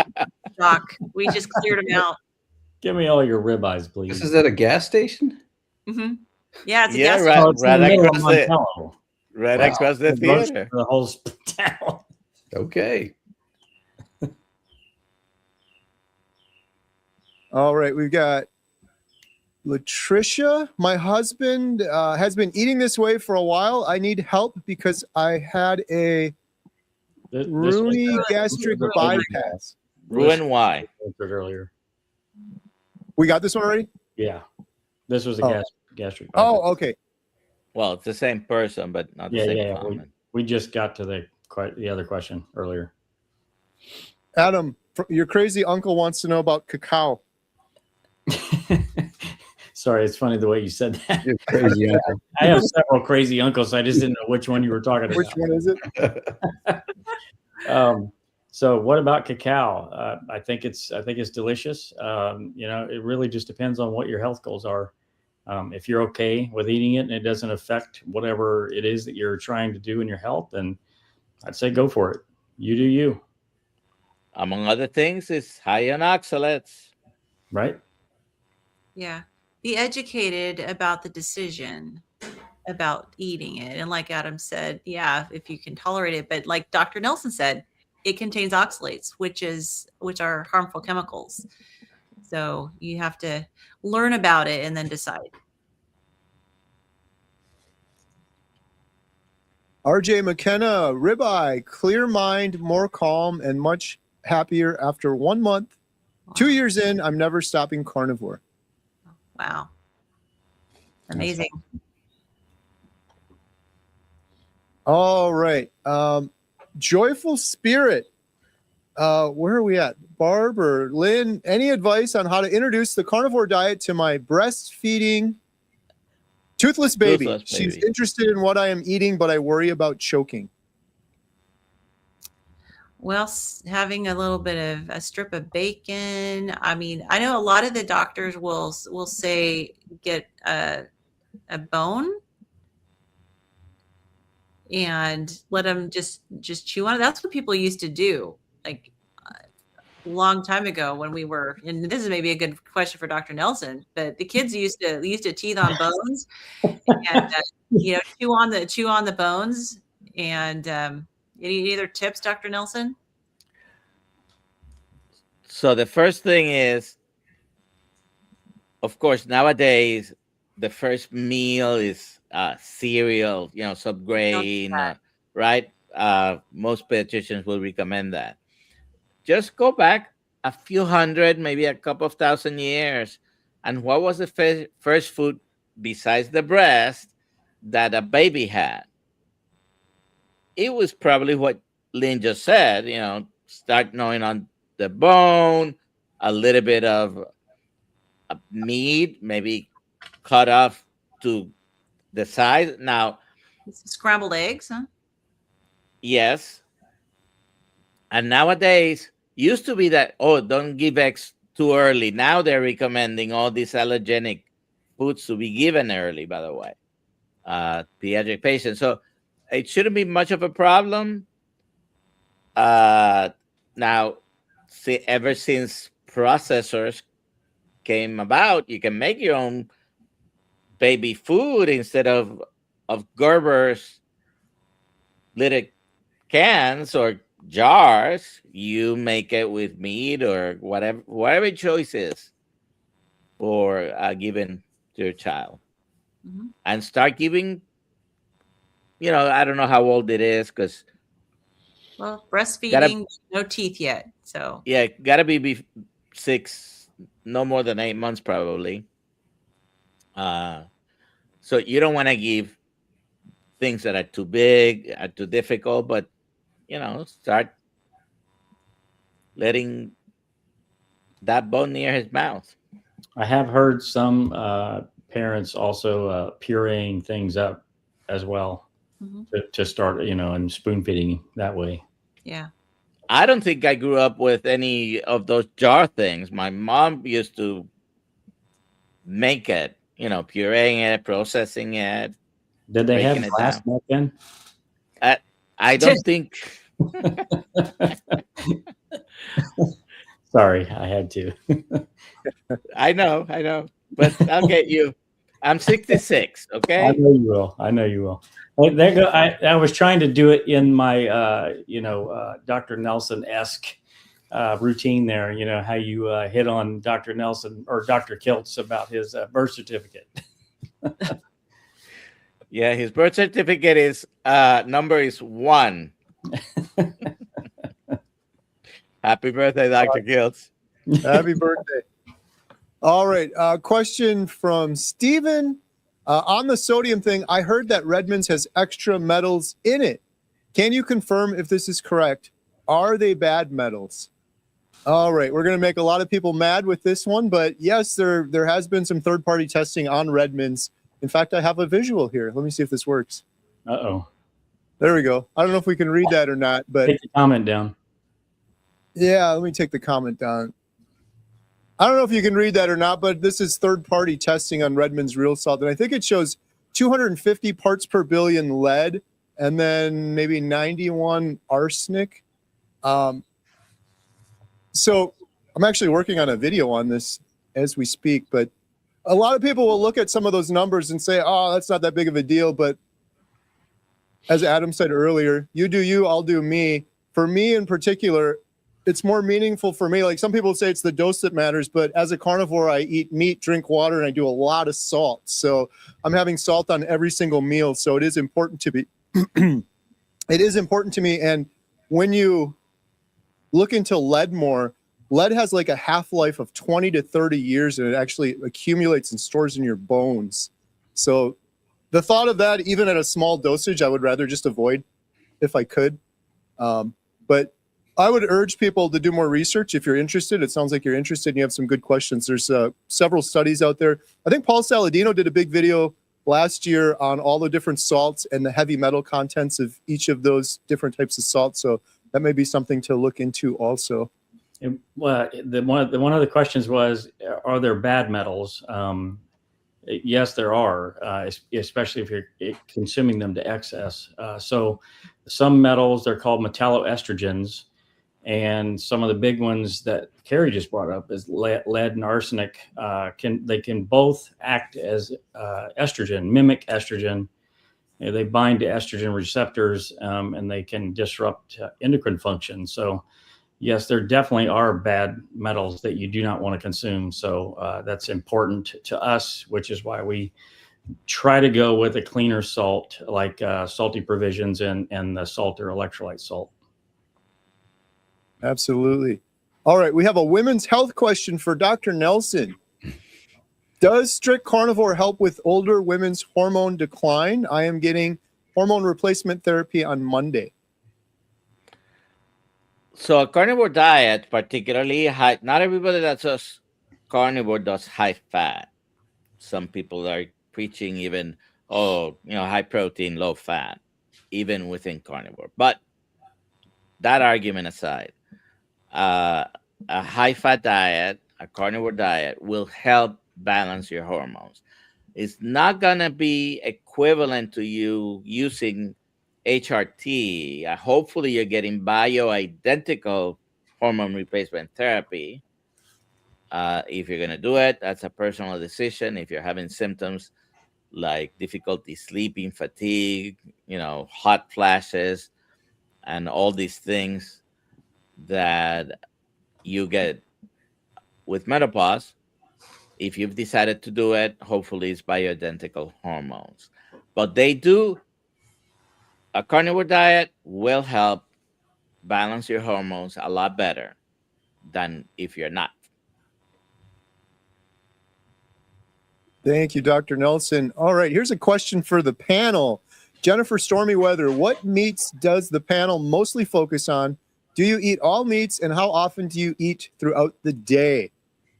Speaker 3: stock. We just cleared them out.
Speaker 2: Give me all your ribeyes, please.
Speaker 4: This is at a gas station?
Speaker 3: Hmm. Yeah, it's a
Speaker 5: Yeah,
Speaker 3: gas
Speaker 5: right,
Speaker 2: Oh, it's in
Speaker 5: right
Speaker 2: the middle of
Speaker 5: across the
Speaker 2: Montello.
Speaker 5: right
Speaker 4: Wow.
Speaker 5: across the
Speaker 2: The grocery
Speaker 5: theater.
Speaker 2: for the whole town.
Speaker 4: Okay.
Speaker 1: All right, we've got Latricia. My husband has been eating this way for a while. I need help because I had a
Speaker 2: This was
Speaker 1: Rooney gastric
Speaker 2: Ruin.
Speaker 1: bypass.
Speaker 5: Ruin why?
Speaker 2: answered earlier.
Speaker 1: We got this one already?
Speaker 2: Yeah, this was a
Speaker 1: Oh.
Speaker 2: gastric.
Speaker 1: Oh,
Speaker 2: bypass.
Speaker 1: okay.
Speaker 5: Well, it's the same person, but not the
Speaker 2: Yeah,
Speaker 5: same
Speaker 2: yeah.
Speaker 5: comment.
Speaker 2: We just got to the other question earlier.
Speaker 1: Adam, your crazy uncle wants to know about cacao.
Speaker 2: Sorry, it's funny the way you said that.
Speaker 4: You're crazy. Uncle.
Speaker 2: I have several crazy uncles. I just didn't know which one you were talking about.
Speaker 1: Which one is it?
Speaker 2: So what about cacao? I think it's delicious. It really just depends on what your health goals are. If you're okay with eating it and it doesn't affect whatever it is that you're trying to do in your health, then I'd say go for it. You do you,
Speaker 5: Among other things, it's high in oxalates.
Speaker 2: right?
Speaker 3: Yeah. Be educated about the decision about eating it. And like Adam said, yeah, if you can tolerate it. But like Dr. Nelson said, it contains oxalates, which are harmful chemicals. So you have to learn about it and then decide.
Speaker 1: RJ McKenna, ribeye, clear mind, more calm, and much happier after 1 month. 2 years in, I'm never stopping carnivore.
Speaker 3: Wow. Amazing.
Speaker 1: All right. Joyful Spirit. Where are we at? Barb or Lynn, any advice on how to introduce the carnivore diet to my breastfeeding toothless baby?
Speaker 5: Toothless
Speaker 1: She's
Speaker 5: baby.
Speaker 1: interested in what I am eating, but I worry about choking.
Speaker 3: Well, having a little bit of a strip of bacon. I mean, I know a lot of the doctors will say get a bone and let them just chew on it. That's what people used to do, like a long time ago when we were. And this is maybe a good question for Dr. Nelson, but the kids used to teeth on bones and chew on the bones. And any other tips, Dr. Nelson?
Speaker 5: So the first thing is, of course, nowadays the first meal is cereal, subgrain, right? Most pediatricians will recommend that. Just go back a few hundred, maybe a couple of thousand years, and what was the first food besides the breast that a baby had? It was probably what Lynn just said, start gnawing on the bone, a little bit of meat, maybe cut off to the size. Now,
Speaker 3: Scrambled eggs, huh?
Speaker 5: yes. And nowadays, used to be that, don't give eggs too early. Now they're recommending all these allergenic foods to be given early, by the way, pediatric patients. So it shouldn't be much of a problem. Now, ever since processors came about, you can make your own baby food instead of Gerber's little cans or jars. You make it with meat or whatever choice is for giving to your child.
Speaker 3: Mm-hmm.
Speaker 5: And start giving, I don't know how old it is, because
Speaker 3: breastfeeding, no teeth yet. So
Speaker 5: yeah, gotta be 6, no more than 8 months probably. So you don't want to give things that are too big, are too difficult, but start letting that bone near his mouth.
Speaker 2: I have heard some parents also pureeing things up as well to start, and spoon feeding that way.
Speaker 3: Yeah.
Speaker 5: I don't think I grew up with any of those jar things. My mom used to make it, pureeing it, processing it,
Speaker 2: Did they
Speaker 5: breaking
Speaker 2: have
Speaker 5: it
Speaker 2: glass
Speaker 5: down.
Speaker 2: back then?
Speaker 5: I don't think.
Speaker 2: Sorry, I had to.
Speaker 5: I know, but I'll get you. I'm 66.
Speaker 2: I
Speaker 5: Okay.
Speaker 2: know you will. I know you will. Well, there go. I was trying to do it in my, Dr. Nelson-esque routine there. You know, how you hit on Dr. Nelson or Dr. Kiltz about his birth certificate.
Speaker 5: Yeah, his birth certificate is number is 1. Happy birthday, Dr. Kiltz.
Speaker 1: Happy birthday. All right. Question from Steven. On the sodium thing, I heard that Redmond's has extra metals in it. Can you confirm if this is correct? Are they bad metals? All right. We're going to make a lot of people mad with this one, but yes, there has been some third-party testing on Redmond's. In fact, I have a visual here. Let me see if this works.
Speaker 2: Uh-oh.
Speaker 1: There we go. I don't know if we can read that or not, but
Speaker 2: Take the comment down.
Speaker 1: yeah, let me take the comment down. I don't know if you can read that or not, but this is third-party testing on Redmond's real salt, and I think it shows 250 parts per billion lead, and then maybe 91 arsenic. So I'm actually working on a video on this as we speak, but a lot of people will look at some of those numbers and say, "Oh, that's not that big of a deal." But as Adam said earlier, you do you, I'll do me. For me in particular, it's more meaningful for me. Like some people say it's the dose that matters, but as a carnivore, I eat meat, drink water, and I do a lot of salt. So I'm having salt on every single meal. So it is important to me. It is important to me. And when you look into lead more, lead has like a half-life of 20 to 30 years, and it actually accumulates and stores in your bones. So the thought of that, even at a small dosage, I would rather just avoid if I could. But I would urge people to do more research if you're interested. It sounds like you're interested and you have some good questions. There's several studies out there. I think Paul Saladino did a big video last year on all the different salts and the heavy metal contents of each of those different types of salts. So that may be something to look into also.
Speaker 2: Well, one of the questions was, are there bad metals? Yes, there are, especially if you're consuming them to excess. So some metals, they're called metalloestrogens. And some of the big ones that Kerry just brought up is lead and arsenic. They can both act as estrogen, mimic estrogen. They bind to estrogen receptors, and they can disrupt endocrine function. So yes, there definitely are bad metals that you do not want to consume. So that's important to us, which is why we try to go with a cleaner salt like Salty Provisions and the Salt or electrolyte salt.
Speaker 1: Absolutely. All right. We have a women's health question for Dr. Nelson. Does strict carnivore help with older women's hormone decline? I am getting hormone replacement therapy on Monday.
Speaker 5: So a carnivore diet, particularly high, not everybody that does carnivore does high fat. Some people are preaching even, high protein, low fat, even within carnivore. But that argument aside, a high fat diet, a carnivore diet will help balance your hormones. It's not going to be equivalent to you using HRT. Hopefully you're getting bioidentical hormone replacement therapy. If you're going to do it, that's a personal decision. If you're having symptoms like difficulty sleeping, fatigue, hot flashes, and all these things that you get with menopause, if you've decided to do it, hopefully it's bioidentical hormones. But a carnivore diet will help balance your hormones a lot better than if you're not.
Speaker 1: Thank you, Dr. Nelson. All right, here's a question for the panel. Jennifer Stormy Weather, what meats does the panel mostly focus on? Do you eat all meats, and how often do you eat throughout the day?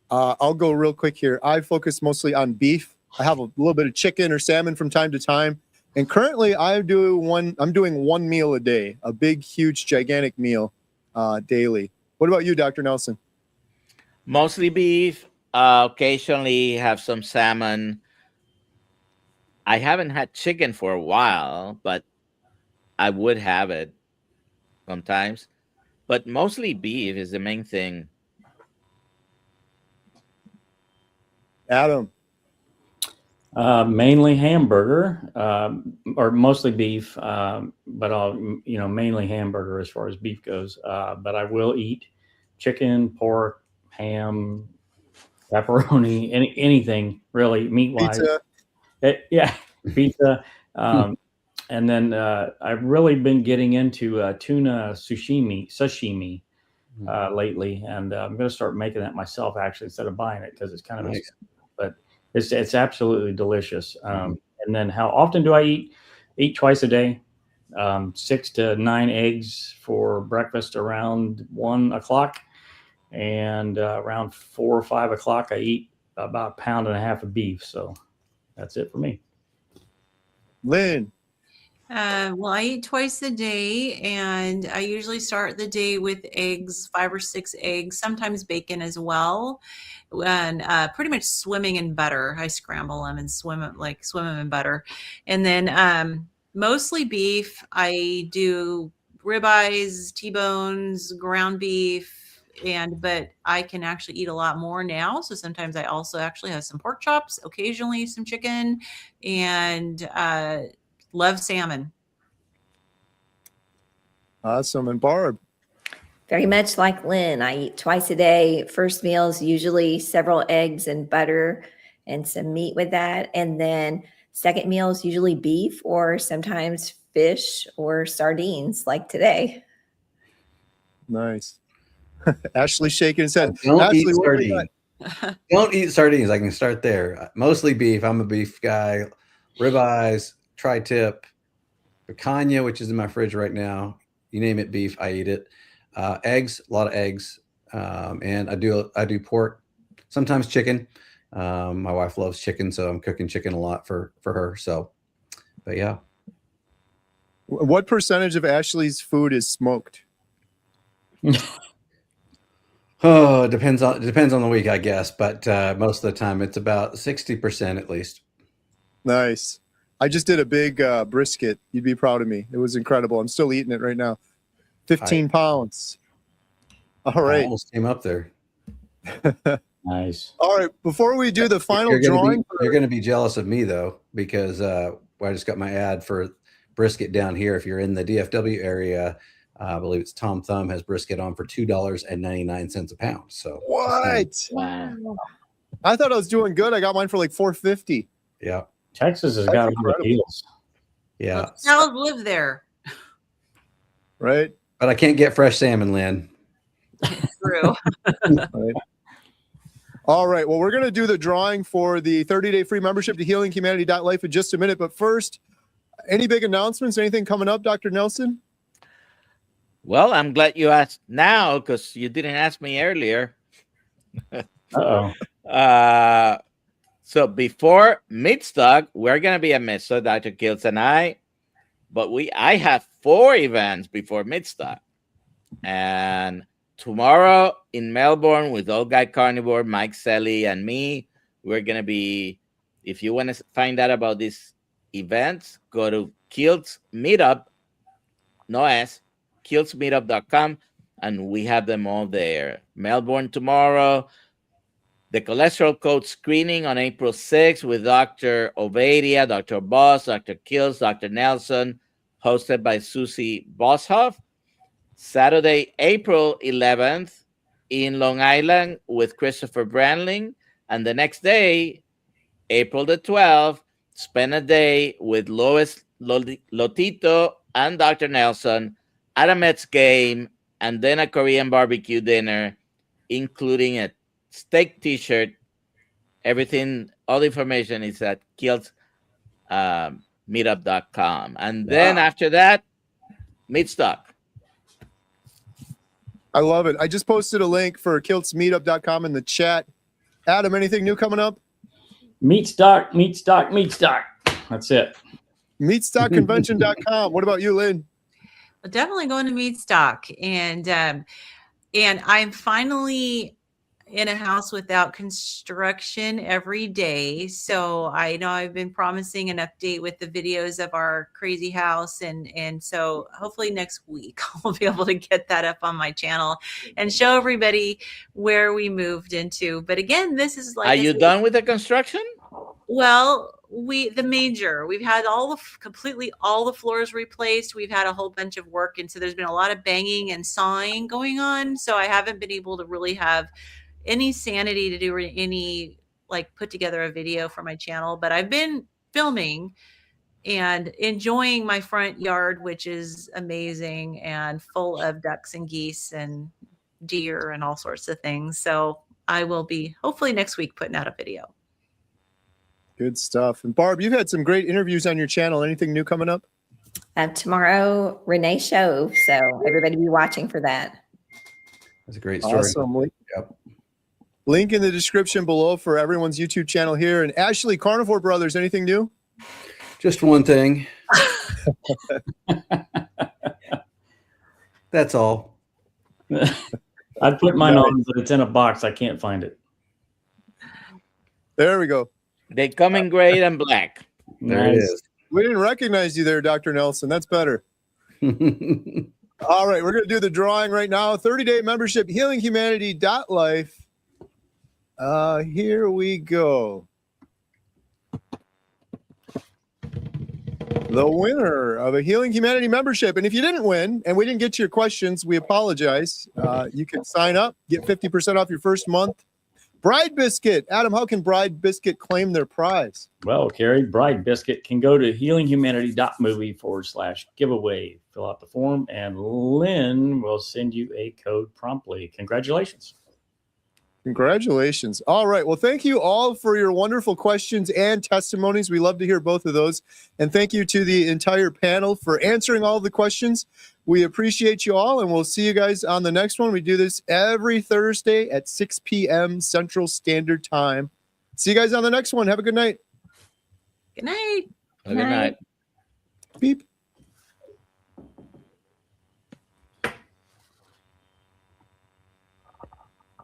Speaker 1: I'll go real quick here. I focus mostly on beef. I have a little bit of chicken or salmon from time to time. And currently I'm doing one meal a day, a big, huge, gigantic meal daily. What about you, Dr. Nelson?
Speaker 5: Mostly beef. Occasionally have some salmon. I haven't had chicken for a while, but I would have it sometimes. But mostly beef is the main thing.
Speaker 1: Adam?
Speaker 2: Mainly hamburger, or mostly beef, but mainly hamburger as far as beef goes. But I will eat chicken, pork, ham, pepperoni, anything really meat-wise.
Speaker 1: Pizza?
Speaker 2: Pizza. And then I've really been getting into tuna sashimi lately, and I'm going to start making that myself actually instead of buying it because it's kind of
Speaker 4: Nice.
Speaker 2: expensive, but it's absolutely delicious. And then how often do I eat? Eat twice a day, 6 to 9 eggs for breakfast around 1 o'clock, and around 4 or 5 o'clock I eat about 1.5 pounds of beef. So that's it for me.
Speaker 1: Lynn?
Speaker 3: Well, I eat twice a day, and I usually start the day with eggs, 5 or 6 eggs, sometimes bacon as well, and pretty much swimming in butter. I scramble them and swim them in butter, and then mostly beef. I do ribeyes, T-bones, ground beef, but I can actually eat a lot more now. So sometimes I also actually have some pork chops, occasionally some chicken, and love salmon.
Speaker 1: Awesome. And Barb?
Speaker 7: Very much like Lynn, I eat twice a day. First meal is usually several eggs and butter and some meat with that. And then second meal is usually beef or sometimes fish or sardines like today.
Speaker 1: Nice. Ashley shaking his head.
Speaker 4: Don't
Speaker 1: Ashley,
Speaker 4: eat
Speaker 1: what do you got?
Speaker 4: sardines. Don't eat sardines. I can start there. Mostly beef. I'm a beef guy. Ribeyes, tri-tip, picanha, which is in my fridge right now. You name it, beef, I eat it. Eggs, a lot of eggs, and I do pork, sometimes chicken. My wife loves chicken, so I'm cooking chicken a lot for her. So, but yeah.
Speaker 1: What percentage of Ashley's food is smoked?
Speaker 4: Oh, it depends on the week, I guess, but most of the time it's about 60% at least.
Speaker 1: Nice. I just did a big brisket. You'd be proud of me. It was incredible. I'm still eating it right now. 15 pounds. All
Speaker 4: I
Speaker 1: right.
Speaker 4: almost came up there.
Speaker 2: Nice.
Speaker 1: All right. Before we do the final drawing.
Speaker 4: You're going to be jealous of me, though, because I just got my ad for brisket down here. If you're in the DFW area, I believe it's Tom Thumb has brisket on for $2.99 a pound. So
Speaker 1: what?
Speaker 3: Wow.
Speaker 1: I thought I was doing good. I got mine for like $4.50.
Speaker 4: Yeah.
Speaker 2: Texas has got good deals.
Speaker 4: Yeah.
Speaker 3: I'll live there.
Speaker 1: Right.
Speaker 4: But I can't get fresh salmon, Lynn.
Speaker 3: True.
Speaker 1: Right. All right. Well, we're going to do the drawing for the 30-day free membership to healinghumanity.life in just a minute. But first, any big announcements? Anything coming up, Dr. Nelson?
Speaker 5: Well, I'm glad you asked now because you didn't ask me earlier.
Speaker 2: Uh-oh.
Speaker 5: So before Midstock, we're going to be at Midstock, Dr. Kills and I. But I have 4 events before Midstock. And tomorrow in Melbourne with Old Guy Carnivore, Mike Selly, and me, we're going to be, if you want to find out about these events, go to Kills Meetup, no S, killsmeetup.com, and we have them all there. Melbourne tomorrow, the cholesterol code screening on April 6th with Dr. Ovadia, Dr. Boss, Dr. Kills, Dr. Nelson, hosted by Susie Boshoff. Saturday, April 11th in Long Island with Christopher Brandling. And the next day, April the 12th, spend a day with Lois Lotito and Dr. Nelson at a Mets game and then a Korean barbecue dinner, including a steak t-shirt, everything all the information is at kiltmeetup.com. And then after that, meat stock.
Speaker 1: I love it. I just posted a link for kiltsmeetup.com in the chat. Adam, anything new coming up?
Speaker 2: Meat stock, meat stock, meat stock. That's it.
Speaker 1: Meatstockconvention.com. What about you, Lynn?
Speaker 3: Definitely going to Meatstock, and I'm finally in a house without construction every day. So I know I've been promising an update with the videos of our crazy house, and so hopefully next week I'll be able to get that up on my channel and show everybody where we moved into. But again, this is like,
Speaker 5: are you done with the construction?
Speaker 3: Well, we've had completely all the floors replaced. We've had a whole bunch of work, and so there's been a lot of banging and sawing going on. So I haven't been able to really have any sanity to do any, like, put together a video for my channel. But I've been filming and enjoying my front yard, which is amazing and full of ducks and geese and deer and all sorts of things. So I will be hopefully next week putting out a video.
Speaker 1: Good stuff. And Barb, you've had some great interviews on your channel. Anything new coming up?
Speaker 7: Tomorrow, Renee show. So everybody be watching for that.
Speaker 4: That's a great story.
Speaker 1: Awesome.
Speaker 4: Yep.
Speaker 1: Link in the description below for everyone's YouTube channel here. And Ashley, Carnivore Brothers, anything new?
Speaker 4: Just one thing. That's all.
Speaker 2: I put mine on, but it's in a box. I can't find it.
Speaker 1: There we go.
Speaker 5: They come in gray and black.
Speaker 4: There it is.
Speaker 1: We didn't recognize you there, Dr. Nelson. That's better. All right, we're going to do the drawing right now. 30-day membership, healinghumanity.life. Here we go. The winner of a Healing Humanity membership. And if you didn't win and we didn't get to your questions, we apologize. You can sign up, get 50% off your first month. Bride Biscuit. Adam, how can Bride Biscuit claim their prize?
Speaker 2: Well, Kerry, Bride Biscuit can go to healinghumanity.movie/giveaway. Fill out the form, and Lynn will send you a code promptly. Congratulations.
Speaker 1: Congratulations. All right. Well, thank you all for your wonderful questions and testimonies. We love to hear both of those. And thank you to the entire panel for answering all of the questions. We appreciate you all, and we'll see you guys on the next one. We do this every Thursday at 6 p.m. Central Standard Time. See you guys on the next one. Have a good night.
Speaker 3: Good night.
Speaker 5: Good night.
Speaker 1: Beep.